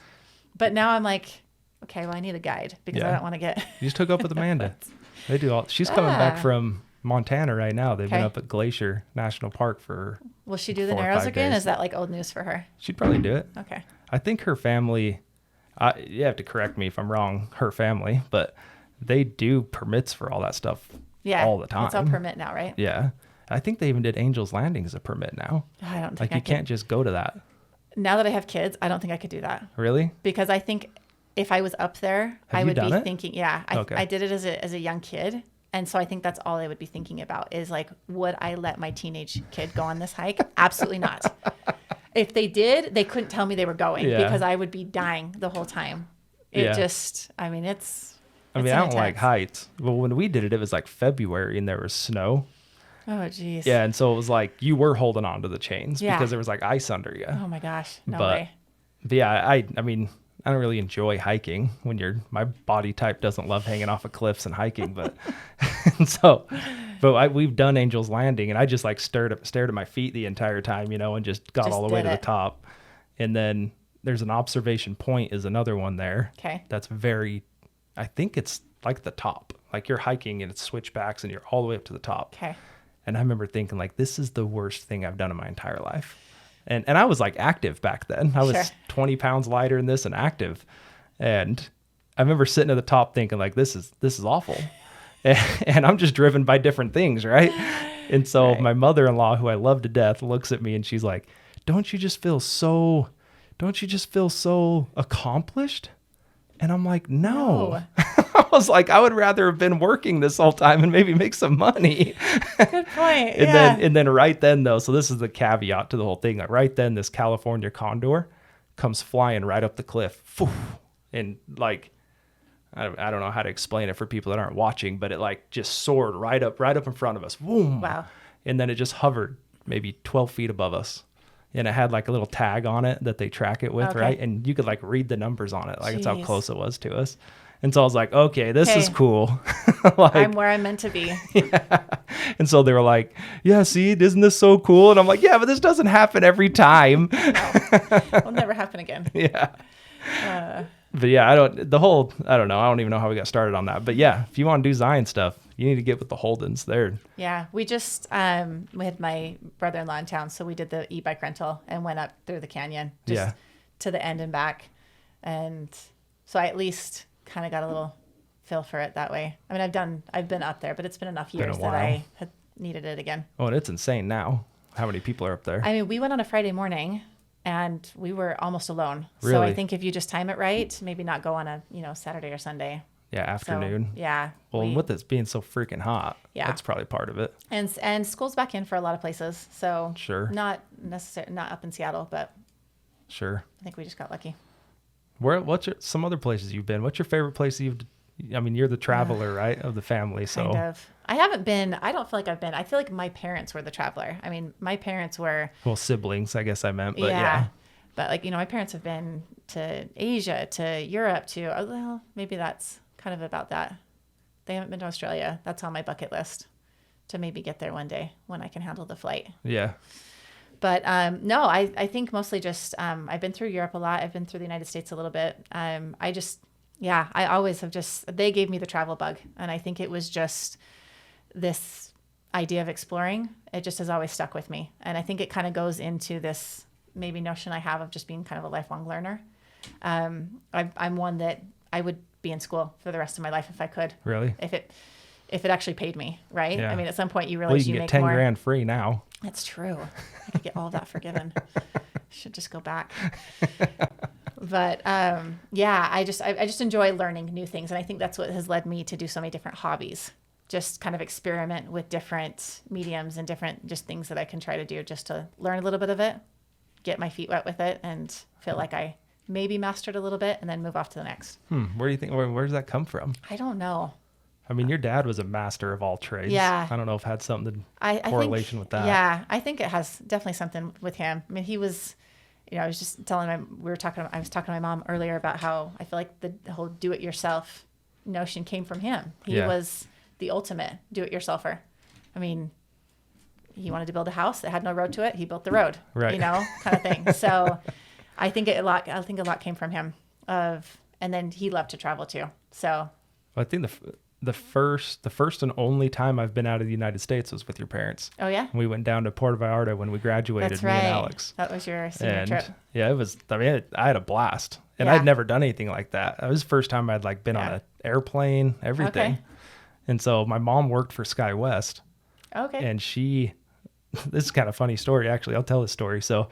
A: But now I'm like, okay, well, I need a guide because I don't want to get.
B: You just hook up with Amanda. They do all. She's coming back from Montana right now. They've been up at Glacier National Park for.
A: Will she do the Narrows again? Is that like old news for her?
B: She'd probably do it.
A: Okay.
B: I think her family, you have to correct me if I'm wrong, her family, but they do permits for all that stuff all the time.
A: It's all permit now, right?
B: Yeah. I think they even did Angels Landing as a permit now.
A: I don't think
B: like you can't just go to that.
A: Now that I have kids, I don't think I could do that.
B: Really?
A: Because I think if I was up there, I would be thinking, I did it as a young kid. And so I think that's all I would be thinking about is like, would I let my teenage kid go on this hike? Absolutely not. If they did, they couldn't tell me they were going because I would be dying the whole time. I
B: don't like heights. Well, when we did it, it was like February and there was snow.
A: Oh, geez.
B: Yeah. And so it was like you were holding on to the chains because there was like ice under you.
A: Oh, my gosh. No way.
B: But yeah, I mean, I don't really enjoy hiking when my body type doesn't love hanging off of cliffs and hiking, but we've done Angel's Landing and I just like stared at my feet the entire time, and just got all the way to the top. And then there's an observation point is another one there.
A: Okay.
B: That's I think it's like the top, like you're hiking and it's switchbacks and you're all the way up to the top.
A: Okay.
B: And I remember thinking like, this is the worst thing I've done in my entire life. And I was like active back then. I was 20 pounds lighter than this and active. And I remember sitting at the top thinking like, this is awful. And I'm just driven by different things. Right. And so my mother-in-law, who I love to death, looks at me and she's like, don't you just feel so accomplished? And I'm like, no. I was like, I would rather have been working this whole time and maybe make some money.
A: Good point.
B: And then right then though, so this is the caveat to the whole thing. Like right then, this California condor comes flying right up the cliff. And like, I don't know how to explain it for people that aren't watching, but it like just soared right up in front of us. Boom.
A: Wow.
B: And then it just hovered maybe 12 feet above us. And it had like a little tag on it that they track it with, right? And you could like read the numbers on it. Like that's how close it was to us. And so I was like, okay, this is cool.
A: Like, I'm where I'm meant to be.
B: Yeah. And so they were like, yeah, see, isn't this so cool? And I'm like, yeah, but this doesn't happen every time.
A: No, it'll never happen again.
B: Yeah. But yeah, I don't know. I don't even know how we got started on that. But yeah, if you want to do Zion stuff, you need to get with the Holdens there.
A: Yeah, we just, we had my brother-in-law in town, so we did the e-bike rental and went up through the canyon to the end and back. And so I at least kind of got a little feel for it that way. I mean, I've been up there, but it's been enough
B: Been a
A: years that
B: while.
A: I had needed it again.
B: Oh, and it's insane now. How many people are up there?
A: I mean, we went on a Friday morning and we were almost alone. So
B: Really?
A: I think if you just time it right, maybe not go on a, Saturday or Sunday.
B: Yeah, afternoon.
A: So, yeah.
B: Well, and with this being so freaking hot,
A: Yeah.
B: that's probably part of it.
A: And school's back in for a lot of places. So
B: Sure.
A: not up in Seattle, but
B: Sure.
A: I think we just got lucky.
B: Some other places you've been? What's your favorite place you're the traveler, right, of the family, so.
A: Kind of. I don't feel like I've been. I feel like my parents were the traveler. I mean, my parents were.
B: Well, siblings, I guess I meant, but yeah.
A: But like, my parents have been to Asia, to Europe, well, maybe that's kind of about that. They haven't been to Australia. That's on my bucket list to maybe get there one day when I can handle the flight.
B: Yeah.
A: But no, I think mostly just I've been through Europe a lot. I've been through the United States a little bit. I always have they gave me the travel bug. And I think it was just this idea of exploring. It just has always stuck with me. And I think it kind of goes into this maybe notion I have of just being kind of a lifelong learner. I'm one that I would be in school for the rest of my life if I could.
B: Really?
A: If it actually paid me, right?
B: Yeah.
A: I mean, at some point you
B: Well,
A: realize
B: you can
A: make
B: get 10
A: more.
B: grand free now.
A: That's true. I could get all of that forgiven. Should just go back. But I just enjoy learning new things, and I think that's what has led me to do so many different hobbies. Just kind of experiment with different mediums and different just things that I can try to do just to learn a little bit of it, get my feet wet with it, and feel like I maybe mastered a little bit, and then move off to the next.
B: Where do you think? Where does that come from?
A: I don't know.
B: I mean, your dad was a master of all trades.
A: Yeah.
B: I don't know if it had something
A: I
B: correlation
A: think,
B: with that.
A: Yeah, I think it has definitely something with him. I mean, he was, I was just telling him, I was talking to my mom earlier about how I feel like the whole do-it-yourself notion came from him. He was the ultimate do-it-yourselfer. I mean, he wanted to build a house that had no road to it. He built the road,
B: right.
A: Kind of thing. So I think a lot came from him and then he loved to travel too. So
B: I think the first and only time I've been out of the United States was with your parents.
A: Oh yeah.
B: We went down to Puerto Vallarta when we graduated.
A: That's
B: me
A: right.
B: and Alex.
A: That was your senior trip.
B: Yeah, it was. I mean, I had a blast, and
A: Yeah.
B: I'd never done anything like that. It was the first time I'd been on an airplane, everything.
A: Okay.
B: And so my mom worked for SkyWest,
A: Okay.
B: and this is kind of a funny story actually. I'll tell this story. So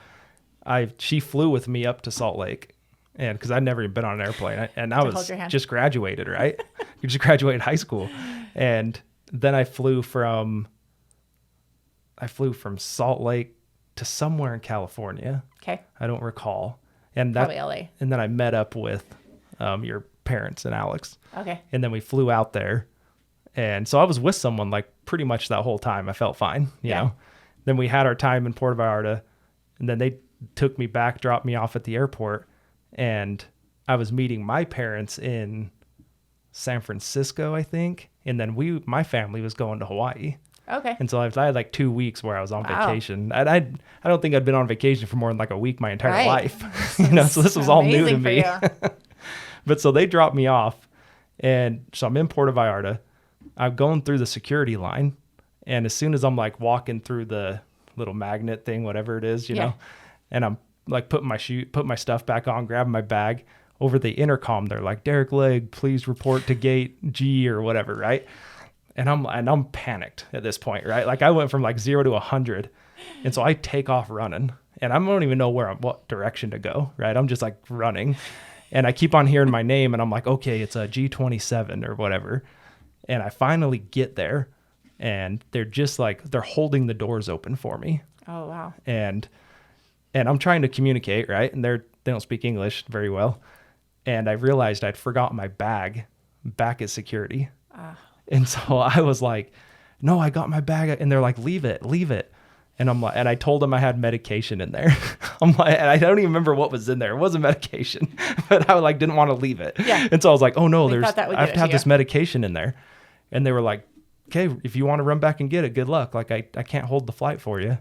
B: she flew with me up to Salt Lake. And because I'd never even been on an airplane, and I was just graduated, right? You just graduated high school, and then I flew from Salt Lake to somewhere in California.
A: Okay.
B: I don't recall, and
A: Probably LA.
B: And then I met up with your parents and Alex.
A: Okay.
B: And then we flew out there, and so I was with someone like pretty much that whole time. I felt fine, you know. Then we had our time in Puerto Vallarta, and then they took me back, dropped me off at the airport. And I was meeting my parents in San Francisco, I think. And then my family was going to Hawaii.
A: Okay.
B: And so I had like 2 weeks where I was on vacation. And I don't think I'd been on vacation for more than like a week my entire life. So this was all new to me. But so they dropped me off. And so I'm in Puerto Vallarta. I'm going through the security line. And as soon as I'm like walking through the little magnet thing, whatever it is, you know, and I'm like put my stuff back on, grabbing my bag. Over the intercom, they're like, Derick Legg, please report to gate G or whatever, right? And I'm panicked at this point, right? Like I went from like 0 to 100, and so I take off running, and I don't even know what direction to go, right? I'm just like running, and I keep on hearing my name, and I'm like, okay, it's a G27 or whatever, and I finally get there, and they're just like they're holding the doors open for me.
A: Oh wow.
B: And I'm trying to communicate, right? And they don't speak English very well. And I realized I'd forgotten my bag back at security. And so I was like, no, I got my bag. And they're like, leave it. And I'm like, and I told them I had medication in there. I'm like, and I don't even remember what was in there. It wasn't medication, but I like didn't want to leave it.
A: Yeah.
B: And so I was like, oh no, I have to have
A: you.
B: this medication in there. And they were like, okay, if you want to run back and get it, good luck. Like I can't hold the flight for you.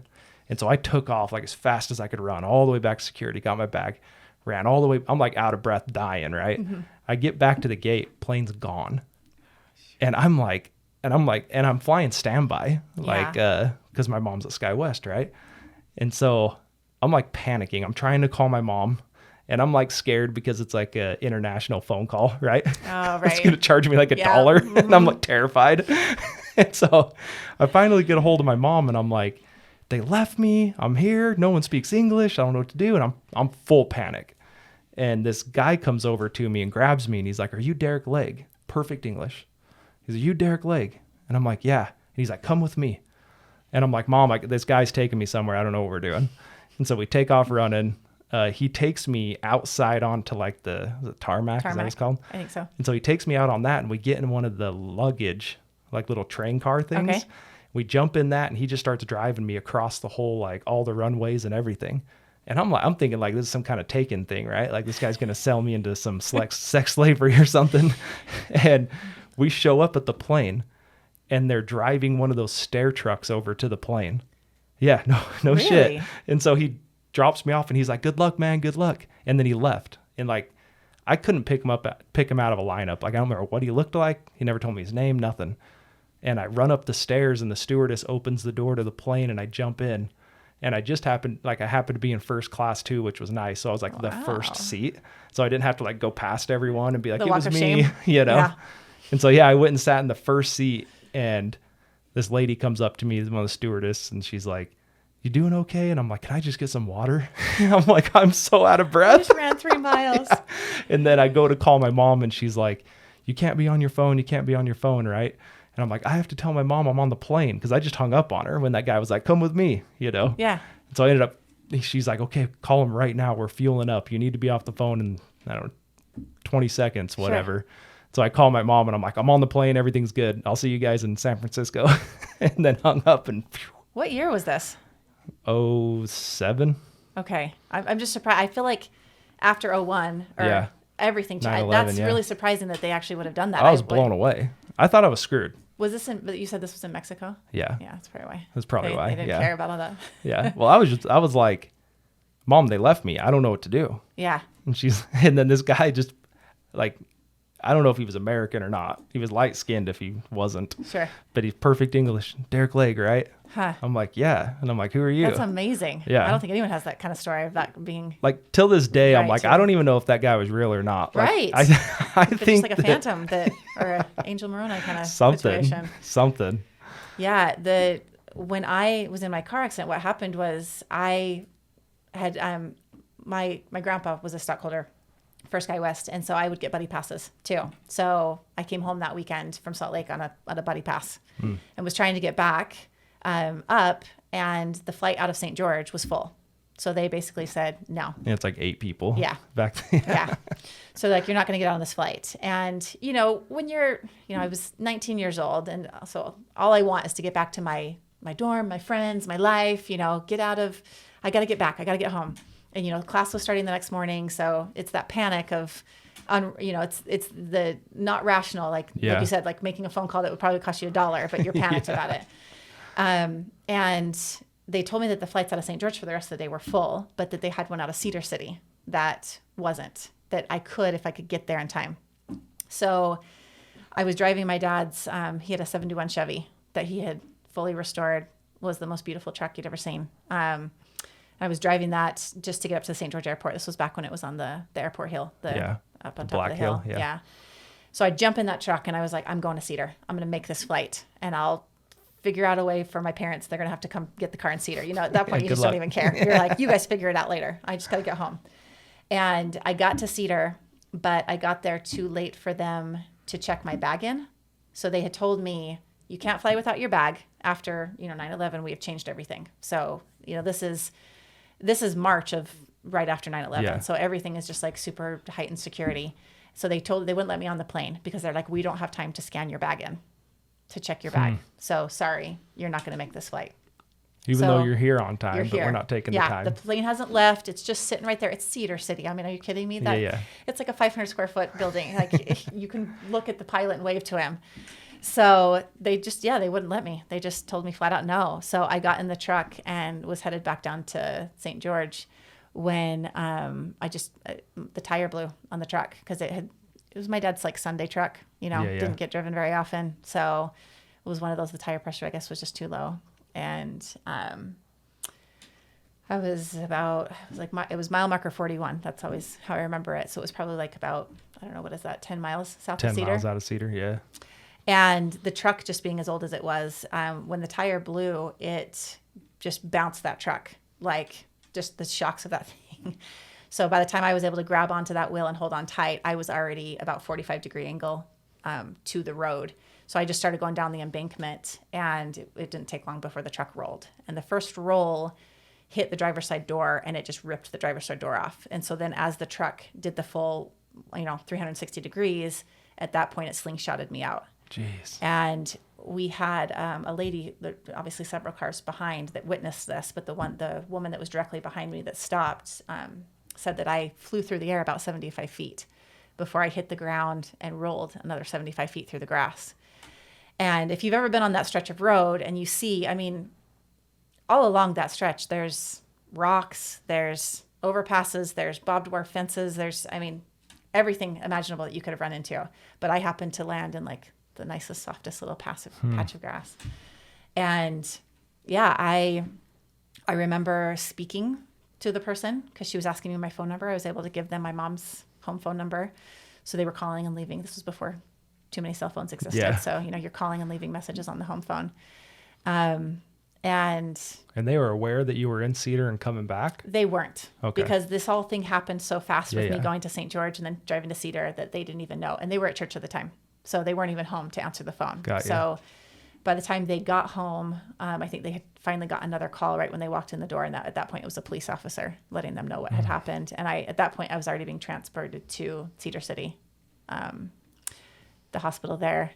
B: And so I took off like as fast as I could run all the way back to security, got my bag, ran all the way. I'm like out of breath, dying, right? Mm-hmm. I get back to the gate, plane's gone. And I'm flying standby, like, cause my mom's at SkyWest, right? And so I'm like panicking. I'm trying to call my mom, And I'm like scared because it's like a international phone call, right?
A: Oh,
B: It's
A: right.
B: going to charge me like $1.
A: Mm-hmm.
B: And I'm like terrified. And so I finally get a hold of my mom and I'm like, they left me. I'm here. No one speaks English. I don't know what to do. And I'm full panic. And this guy comes over to me and grabs me and he's like, are you Derick Legg? Perfect English. He's like, you Derick Legg? And I'm like, yeah. And he's like, come with me. And I'm like, Mom, this guy's taking me somewhere. I don't know what we're doing. And so we take off running. He takes me outside onto like the tarmac, is that what it's called?
A: I think so.
B: And so he takes me out on that and we get in one of the luggage, like little train car things.
A: Okay.
B: We jump in that and he just starts driving me across the whole, like all the runways and everything. And I'm thinking like this is some kind of Taken thing, right? Like this guy's going to sell me into some sex slavery or something. And we show up at the plane and they're driving one of those stair trucks over to the plane. Yeah, no
A: Really?
B: shit. And so he drops me off and he's like, good luck, man, good luck. And then he left. And like, I couldn't pick him out of a lineup. Like, I don't remember what he looked like. He never told me his name, nothing. And I run up the stairs and the stewardess opens the door to the plane and I jump in. And I happened to be in first class too, which was nice. So I was like the first seat. So I didn't have to like go past everyone and be like,
A: The
B: it
A: walk
B: was
A: of
B: me,
A: shame.
B: Yeah. And so, I went and sat in the first seat and this lady comes up to me, one of the stewardess, and she's like, you doing okay? And I'm like, can I just get some water? I'm like, I'm so out of
A: I
B: breath.
A: just ran 3 miles.
B: Yeah. And then I go to call my mom and she's like, you can't be on your phone. You can't be on your phone, right? And I'm like, I have to tell my mom I'm on the plane because I just hung up on her when that guy was like, come with me,
A: Yeah.
B: And so I ended up, she's like, okay, call him right now. We're fueling up. You need to be off the phone in, I don't know, 20 seconds, whatever. Sure. So I call my mom and I'm like, I'm on the plane. Everything's good. I'll see you guys in San Francisco. And then hung up and.
A: What year was this?
B: 07.
A: Okay. I'm just surprised. I feel like after 01 or everything, that's really surprising that they actually would have done that.
B: I was blown away. I thought I was screwed.
A: Was this but you said this was in Mexico?
B: Yeah.
A: Yeah, that's probably why.
B: That's probably why.
A: They didn't care about all that.
B: Yeah. Well, I was like, Mom, they left me. I don't know what to do.
A: Yeah.
B: And then this guy just like, I don't know if he was American or not. He was light skinned if he wasn't.
A: Sure.
B: But he's perfect English. Derick Legg, right?
A: Huh.
B: I'm like, yeah. And I'm like, who are you?
A: That's amazing.
B: Yeah.
A: I don't think anyone has that kind of story of that being.
B: Like till this day,
A: right,
B: I'm like,
A: too.
B: I don't even know if that guy was real or not. Like,
A: right.
B: I think
A: just like a phantom or an Angel Moroni kind of situation.
B: Something.
A: Yeah. When I was in my car accident, what happened was I had my grandpa was a stockholder for Sky West, and so I would get buddy passes too. So I came home that weekend from Salt Lake on a buddy pass and was trying to get back up, and the flight out of St. George was full. So they basically said no.
B: Yeah, it's like 8 people.
A: Yeah.
B: Back then.
A: Yeah. So like, you're not going to get on this flight. And when you're, I was 19 years old, and so all I want is to get back to my dorm, my friends, my life. I got to get back. I got to get home. And class was starting the next morning, so it's that panic of, it's the not rational, like you said, like making a phone call that would probably cost you $1, but you're panicked about it. And they told me that the flights out of St. George for the rest of the day were full, but that they had one out of Cedar City that wasn't, that I could if I could get there in time. So I was driving my dad's, he had a 71 Chevy that he had fully restored, was the most beautiful truck you'd ever seen. I was driving that just to get up to the St. George Airport. This was back when it was on the airport hill, up on top
B: Black
A: of the hill. Yeah. So I jump in that truck and I was like, I'm going to Cedar. I'm going to make this flight and I'll figure out a way for my parents. They're going to have to come get the car in Cedar. At that point, you just don't even care. You're like, you guys figure it out later. I just got to get home. And I got to Cedar, but I got there too late for them to check my bag in. So they had told me, you can't fly without your bag. After, 9/11, we have changed everything. So, this is March of right after 9/11.
B: Yeah.
A: So everything is just like super heightened security. So they wouldn't let me on the plane because they're like, we don't have time to scan your bag in to check your bag. So sorry, you're not going to make this flight.
B: Even though you're here on time, but we're not taking the time.
A: Yeah, the plane hasn't left. It's just sitting right there. It's Cedar City. I mean, are you kidding me? It's like a 500 square foot building. Like you can look at the pilot and wave to him. So they just, they wouldn't let me. They just told me flat out no. So I got in the truck and was headed back down to St. George when the tire blew on the truck because it was my dad's like Sunday truck, didn't get driven very often. So it was one of those, the tire pressure, I guess, was just too low. And I was about, it was mile marker 41. That's always how I remember it. So it was probably like about, I don't know, what is that, 10 miles south of
B: 10
A: Cedar?
B: miles out of Cedar, yeah.
A: And the truck just being as old as it was, when the tire blew, it just bounced that truck, like just the shocks of that thing. So by the time I was able to grab onto that wheel and hold on tight, I was already about 45-degree angle to the road. So I just started going down the embankment, and it didn't take long before the truck rolled. And the first roll hit the driver's side door, and it just ripped the driver's side door off. And so then as the truck did the full, 360 degrees, at that point it slingshotted me out.
B: Jeez.
A: And we had a lady, obviously several cars behind, that witnessed this, but the woman that was directly behind me that stopped said that I flew through the air about 75 feet before I hit the ground and rolled another 75 feet through the grass. And if you've ever been on that stretch of road and you see, all along that stretch, there's rocks, there's overpasses, there's barbed wire fences, there's everything imaginable that you could have run into. But I happened to land in like the nicest, softest little patch of grass. And yeah, I remember speaking to the person because she was asking me my phone number. I was able to give them my mom's home phone number. So they were calling and leaving. This was before too many cell phones existed.
B: Yeah.
A: So, you're calling and leaving messages on the home phone. And
B: they were aware that you were in Cedar and coming back?
A: They weren't.
B: Okay.
A: Because this whole thing happened so fast with me
B: Yeah.
A: going to St. George and then driving to Cedar that they didn't even know. And they were at church at the time. So they weren't even home to answer the phone. So by the time they got home, I think they had finally got another call right when they walked in the door. And at that point, it was a police officer letting them know what had happened. And at that point, I was already being transported to Cedar City, the hospital there.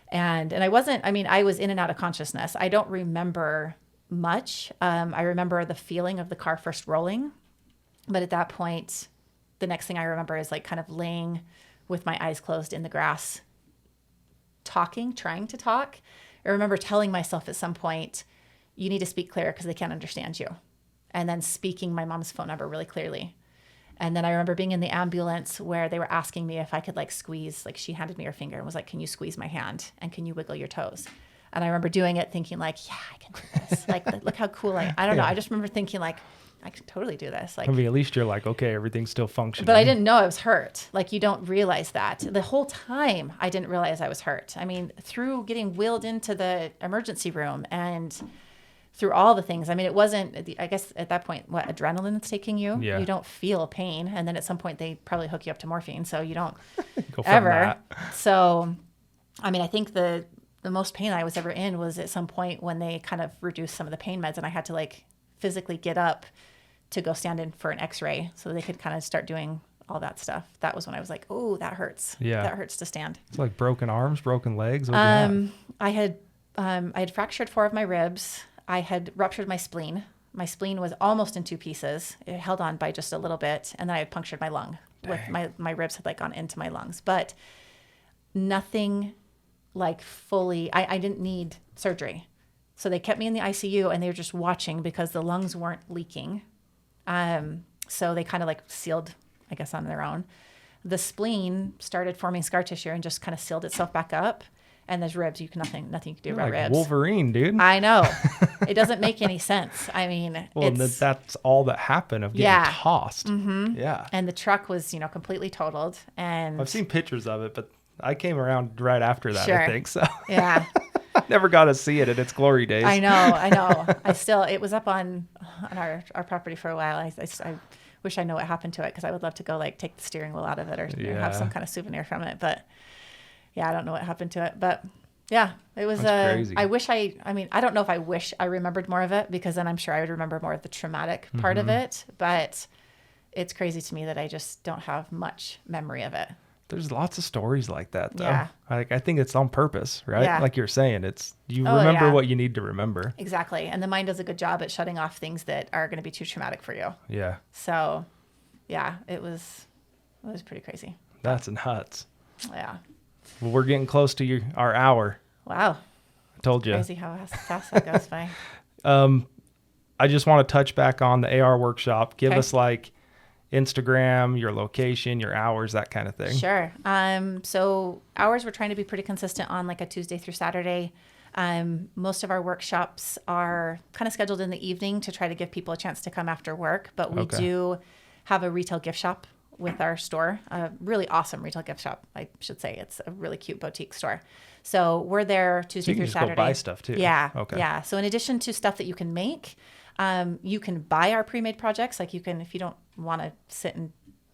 A: And I wasn't, I was in and out of consciousness. I don't remember much. I remember the feeling of the car first rolling. But at that point, the next thing I remember is like kind of laying with my eyes closed in the grass, trying to talk. I remember telling myself at some point, you need to speak clear because they can't understand you. And then speaking my mom's phone number really clearly. And then I remember being in the ambulance where they were asking me if I could squeeze, she handed me her finger and was like, can you squeeze my hand? And can you wiggle your toes? And I remember doing it thinking yeah, I can do this. Look how cool I don't know. I just remember thinking I can totally do this.
B: at least you're okay, everything's still functioning.
A: But I didn't know I was hurt. You don't realize that. The whole time I didn't realize I was hurt. Through getting wheeled into the emergency room and through all the things. It wasn't, I guess at that point, what, adrenaline's taking you?
B: Yeah.
A: You don't feel pain. And then at some point they probably hook you up to morphine. So you don't
B: Go from
A: ever.
B: that.
A: So, I think the most pain I was ever in was at some point when they kind of reduced some of the pain meds and I had to physically get up to go stand in for an x-ray so they could kind of start doing all that stuff. That was when I was like, oh, that hurts.
B: Yeah.
A: That hurts to stand.
B: It's like broken arms, broken legs. What do you have?
A: I had fractured 4 of my ribs. I had ruptured my spleen. My spleen was almost in 2 pieces. It held on by just a little bit. And then I had punctured my lung. With my ribs had gone into my lungs. But nothing fully, I didn't need surgery. So they kept me in the ICU and they were just watching because the lungs weren't leaking. So they kind of sealed, I guess, on their own. The spleen started forming scar tissue and just kind of sealed itself back up. And there's ribs. Nothing you can do
B: You're
A: about ribs.
B: Wolverine, dude.
A: I know. It doesn't make any sense.
B: Well, that's all that happened of getting tossed.
A: Mm-hmm.
B: Yeah.
A: And the truck was, completely totaled. And
B: I've seen pictures of it, but I came around right after that,
A: Sure.
B: I think. So
A: yeah,
B: I never got to see it in its glory days.
A: I know. It was up on our property for a while. I wish I know what happened to it because I would love to go take the steering wheel out of it or have some kind of souvenir from it. But yeah, I don't know what happened to it, but yeah, it was,
B: crazy.
A: I wish I don't know if I wish I remembered more of it because then I'm sure I would remember more of the traumatic part of it, but it's crazy to me that I just don't have much memory of it.
B: There's lots of stories like that, though.
A: Yeah.
B: I think it's on purpose, right?
A: Yeah.
B: Like you're saying, you remember
A: yeah.
B: what you need to remember.
A: Exactly. And the mind does a good job at shutting off things that are going to be too traumatic for you.
B: Yeah.
A: So yeah, it was pretty crazy.
B: That's nuts.
A: Yeah.
B: Well, we're getting close to our hour.
A: Wow.
B: I told you.
A: Crazy how fast that goes by.
B: I just want to touch back on the AR workshop. Give
A: Okay.
B: us Instagram, your location, your hours, that kind of thing.
A: Sure. So hours we're trying to be pretty consistent on a Tuesday through Saturday. Most of our workshops are kind of scheduled in the evening to try to give people a chance to come after work, but we do have a retail gift shop with our store, a really awesome retail gift shop. I should say it's a really cute boutique store. So we're there Tuesday through Saturday.
B: Go buy stuff too.
A: Yeah.
B: Okay.
A: Yeah. So in addition to stuff that you can make, you can buy our pre-made projects. Like you can, if you don't want to sit and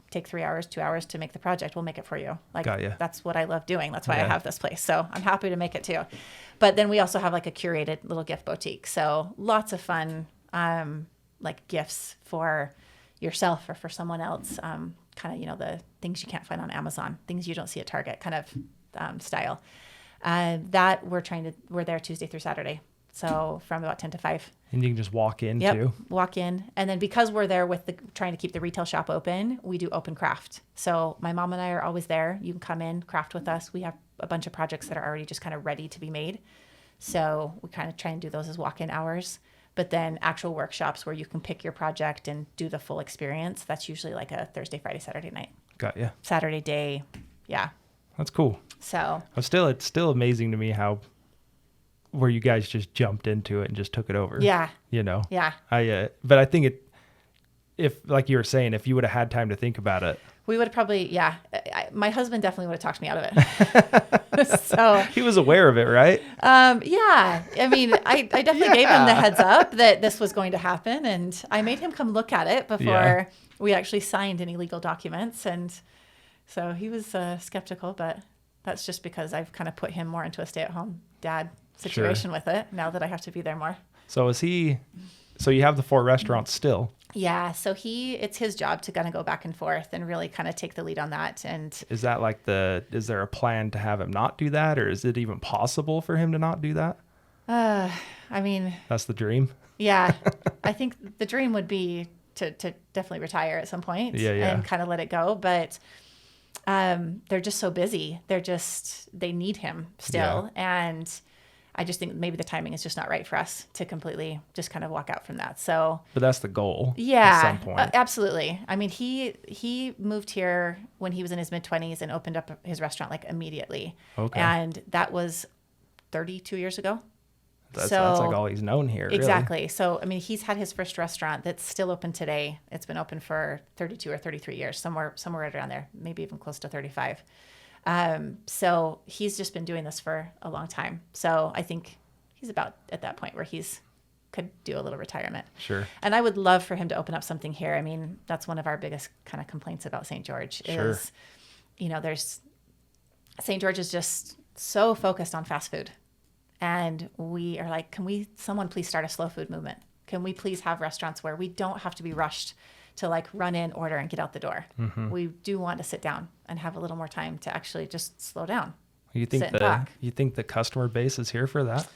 A: take 3 hours, 2 hours to make the project, we'll make it for you. Like that's what I love doing. That's why I have this place. So I'm happy to make it too. But then we also have like a curated little gift boutique. So lots of fun, like gifts for yourself or for someone else. Kind of, the things you can't find on Amazon, things you don't see at Target kind of style. That we're there Tuesday through Saturday. So from about 10 to 5.
B: And you can just walk in too?
A: Walk in. And then because we're there with trying to keep the retail shop open, we do open craft. So my mom and I are always there. You can come in, craft with us. We have a bunch of projects that are already just kind of ready to be made. So we kind of try and do those as walk-in hours. But then actual workshops where you can pick your project and do the full experience, that's usually like a Thursday, Friday, Saturday night.
B: Got you.
A: Saturday day. Yeah.
B: That's cool.
A: So
B: it's still amazing to me where you guys just jumped into it and just took it over.
A: Yeah.
B: Yeah. But I think if like you were saying, if you would have had time to think about it,
A: we would have probably, my husband definitely would have talked me out of it. So
B: he was aware of it, right?
A: Yeah. I mean, I definitely gave him the heads up that this was going to happen, and I made him come look at it before we actually signed any legal documents. And so he was skeptical, but that's just because I've kind of put him more into a stay-at-home dad situation with it now that I have to be there more.
B: So so you have the 4 restaurants still?
A: Yeah. So it's his job to kind of go back and forth and really kind of take the lead on that. And
B: is that is there a plan to have him not do that, or is it even possible for him to not do that?
A: I mean,
B: that's the dream.
A: Yeah. I think the dream would be to definitely retire at some point and kind of let it go. But they're just so busy. They need him still. Yeah. And I just think maybe the timing is just not right for us to completely just kind of walk out from that. So,
B: but that's the goal.
A: Yeah,
B: at some point.
A: Absolutely. I mean, he moved here when he was in his mid-20s and opened up his restaurant like immediately. Okay. And that was 32 years ago.
B: That's like all he's known here.
A: Exactly.
B: Really.
A: So, I mean, he's had his first restaurant that's still open today. It's been open for 32 or 33 years, somewhere right around there, maybe even close to 35. So he's just been doing this for a long time. So I think he's about at that point where could do a little retirement.
B: Sure.
A: And I would love for him to open up something here. I mean, that's one of our biggest kind of complaints about St. George is, St. George is just so focused on fast food. And we are like, someone please start a slow food movement? Can we please have restaurants where we don't have to be rushed to like run in, order, and get out the door? Mm-hmm. We do want to sit down and have a little more time to actually just slow down.
B: You think the customer base is here for that?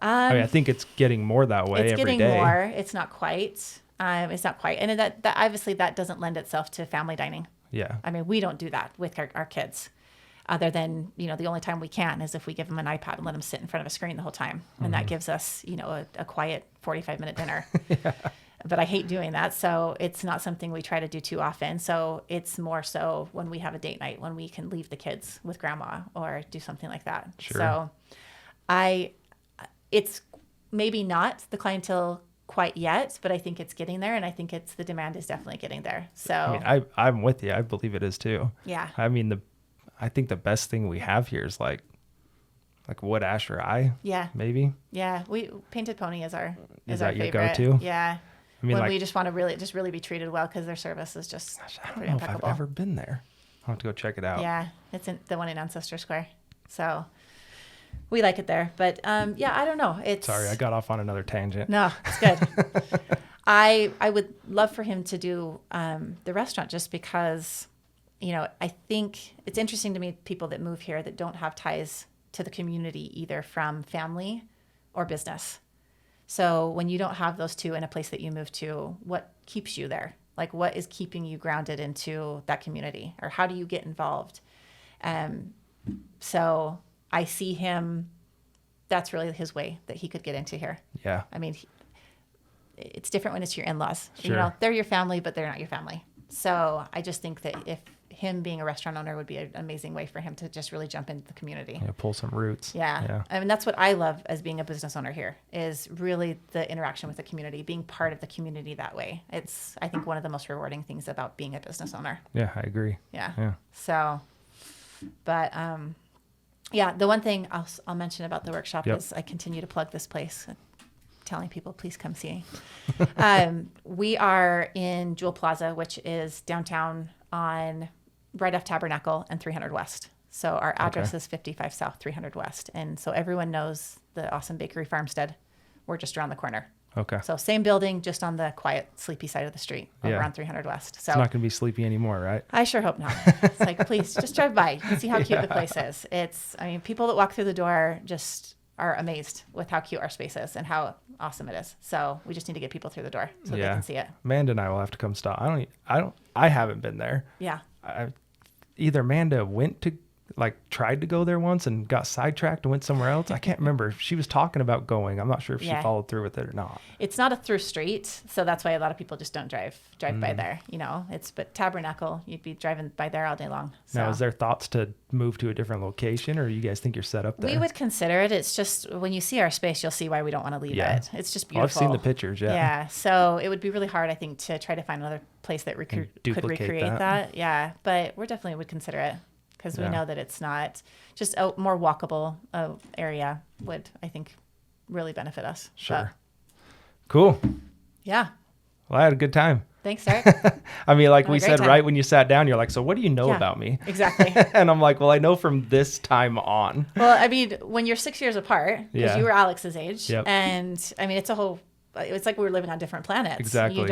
B: I think it's getting more that way every day.
A: It's getting more. It's not quite. And that obviously that doesn't lend itself to family dining.
B: Yeah.
A: I mean, we don't do that with our kids. Other than, the only time we can is if we give them an iPad and let them sit in front of a screen the whole time. And that gives us, a quiet 45-minute dinner. Yeah. But I hate doing that. So it's not something we try to do too often. So it's more so when we have a date night, when we can leave the kids with grandma or do something like that. Sure. So it's maybe not the clientele quite yet, but I think it's getting there. And I think the demand is definitely getting there. So
B: I'm with you. I believe it is too.
A: Yeah.
B: I mean, I think the best thing we have here is like wood, ash, or rye.
A: Yeah.
B: Maybe.
A: Yeah. Painted Pony is our
B: that
A: favorite.
B: Your go-to?
A: Yeah. I mean, when we just want to really be treated well because their service is just
B: I don't know impeccable. If I've ever been there. I'll have to go check it out.
A: Yeah. It's the one in Ancestor Square. So we like it there. But I don't know.
B: Sorry, I got off on another tangent.
A: No, it's good. I would love for him to do the restaurant just because I think it's interesting to me people that move here that don't have ties to the community either from family or business. So when you don't have those two in a place that you move to, what keeps you there? Like what is keeping you grounded into that community, or how do you get involved? So I see him, that's really his way that he could get into here.
B: Yeah.
A: I mean, it's different when it's your in-laws.
B: Sure.
A: They're your family, but they're not your family. So I just think that if him being a restaurant owner would be an amazing way for him to just really jump into the community.
B: Yeah, pull some roots.
A: Yeah. I mean, that's what I love as being a business owner here, is really the interaction with the community, being part of the community that way. It's, I think, one of the most rewarding things about being a business owner.
B: Yeah, I agree.
A: Yeah. So, but, yeah, the one thing I'll mention about the workshop is I continue to plug this place, telling people, please come see. We are in Jewel Plaza, which is downtown on right off Tabernacle and 300 West. So our address is 55 South, 300 West. And so everyone knows the awesome bakery Farmstead. We're just around the corner.
B: Okay.
A: So same building, just on the quiet, sleepy side of the street over on 300 West. So
B: it's not going to be sleepy anymore, right?
A: I sure hope not. It's like, please just drive by. You can see how cute the place is. I mean, people that walk through the door just are amazed with how cute our space is and how awesome it is. So we just need to get people through the door so they can see it.
B: Amanda and I will have to come stop. I haven't been there.
A: Yeah.
B: Either Amanda tried to go there once and got sidetracked and went somewhere else. I can't remember. She was talking about going. I'm not sure if she followed through with it or not.
A: It's not a through street, so that's why a lot of people just don't drive by there. But Tabernacle, you'd be driving by there all day long. So.
B: Now, is there thoughts to move to a different location, or you guys think you're set up there?
A: We would consider it. It's just when you see our space, you'll see why we don't want to leave it. It's just beautiful.
B: I've seen the pictures. Yeah.
A: Yeah. So it would be really hard, I think, to try to find another place that could recreate that. Yeah. But we definitely would consider it. Because we know that it's not just a more walkable area would, I think, really benefit us.
B: Sure. Cool.
A: Yeah.
B: Well, I had a good time.
A: Thanks, Derick.
B: I mean, like we said, right when you sat down, you're like, so what do you know about me?
A: Exactly.
B: And I'm like, well, I know from this time on.
A: Well, I mean, when you're 6 years apart, because you were Alex's age, and I mean, it's like we were living on different planets.
B: Exactly.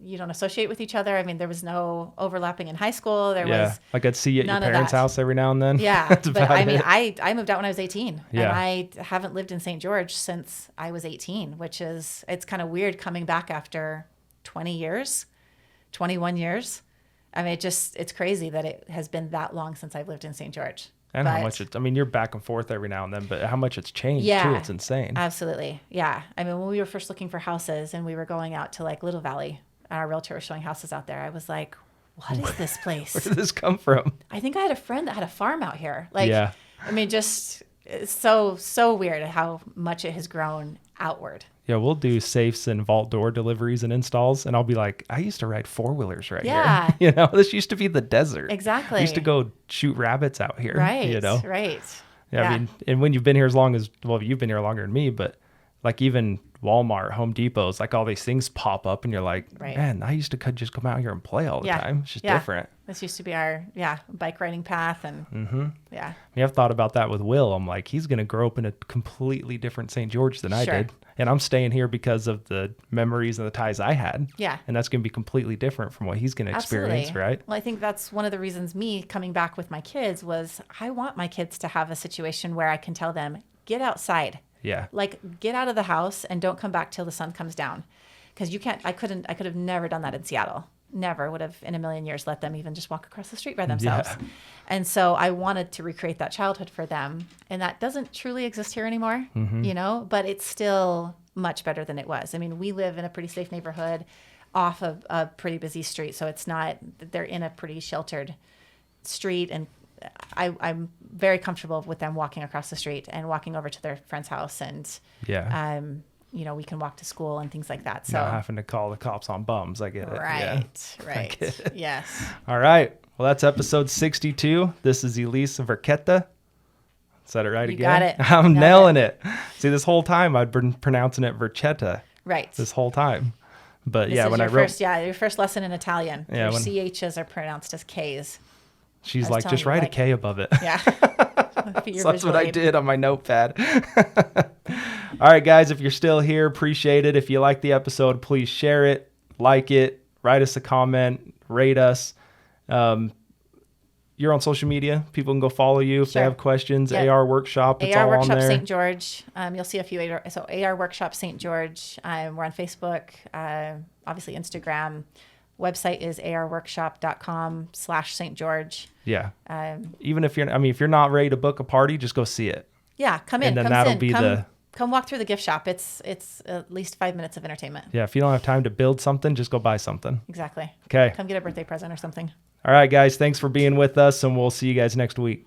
A: You don't associate with each other. I mean, there was no overlapping in high school. There was
B: like I'd see you at your parents' house every now and then.
A: Yeah, but I mean, I moved out when I was 18, and I haven't lived in St. George since I was 18, it's kind of weird coming back after 21 years. I mean, it's crazy that it has been that long since I've lived in St. George.
B: And how much you're back and forth every now and then, but how much it's changed too. It's insane.
A: Absolutely. Yeah. I mean, when we were first looking for houses and we were going out to like Little Valley, and our realtor was showing houses out there, I was like, what is this place?
B: Where did this come from?
A: I think I had a friend that had a farm out here. I mean, just it's so weird how much it has grown outward. Yeah,
B: we'll do safes and vault door deliveries and installs, and I'll be like, I used to ride 4-wheelers right here. This used to be the desert.
A: Exactly.
B: I used to go shoot rabbits out here.
A: Right. Right.
B: Yeah. I mean, and when you've been here as long as, you've been here longer than me, but like even Walmart, Home Depot's, like all these things pop up and you're like, man, I used to just come out here and play all the time. It's just different.
A: This used to be our bike riding path. And
B: I've thought about that with Will. I'm like, he's going to grow up in a completely different St. George than I did. And I'm staying here because of the memories and the ties I had.
A: Yeah.
B: And that's going to be completely different from what he's going to experience, right?
A: Well, I think that's one of the reasons me coming back with my kids was I want my kids to have a situation where I can tell them, get outside.
B: Yeah.
A: Like, get out of the house and don't come back till the sun comes down. Because I could have never done that in Seattle. Never would have in a million years let them even just walk across the street by themselves. Yeah. And so I wanted to recreate that childhood for them. And that doesn't truly exist here anymore, but it's still much better than it was. I mean, we live in a pretty safe neighborhood off of a pretty busy street. So it's not, they're in a pretty sheltered street, and I'm very comfortable with them walking across the street and walking over to their friend's house, and we can walk to school and things like that. So
B: not having to call the cops on bums. I get it.
A: Right. Yes.
B: All right. Well, that's episode 62. This is Elise Varchetta. Said it right again.
A: Got it.
B: I'm nailing it. See, this whole time I'd been pronouncing it Varchetta.
A: Right.
B: This whole time. But
A: this
B: when
A: I
B: wrote,
A: your first lesson in Italian.
B: Yeah,
A: your CHs are pronounced as Ks.
B: She's like, just write a K above it.
A: Yeah.
B: So that's what I did on my notepad. All right, guys, if you're still here, appreciate it. If you like the episode, please share it, like it, write us a comment, rate us. You're on social media. People can go follow you if they have questions. Yep. AR Workshop, it's all
A: Workshop
B: on there.
A: St. George. You'll see a few AR Workshop St. George. We're on Facebook, obviously Instagram. Website is arworkshop.com/St. George.
B: Yeah. Even if you're not ready to book a party, just go see it.
A: Yeah, come in.
B: And then
A: come walk through the gift shop. It's at least 5 minutes of entertainment.
B: Yeah, if you don't have time to build something, just go buy something.
A: Exactly.
B: Okay.
A: Come get a birthday present or something.
B: All right, guys, thanks for being with us, and we'll see you guys next week.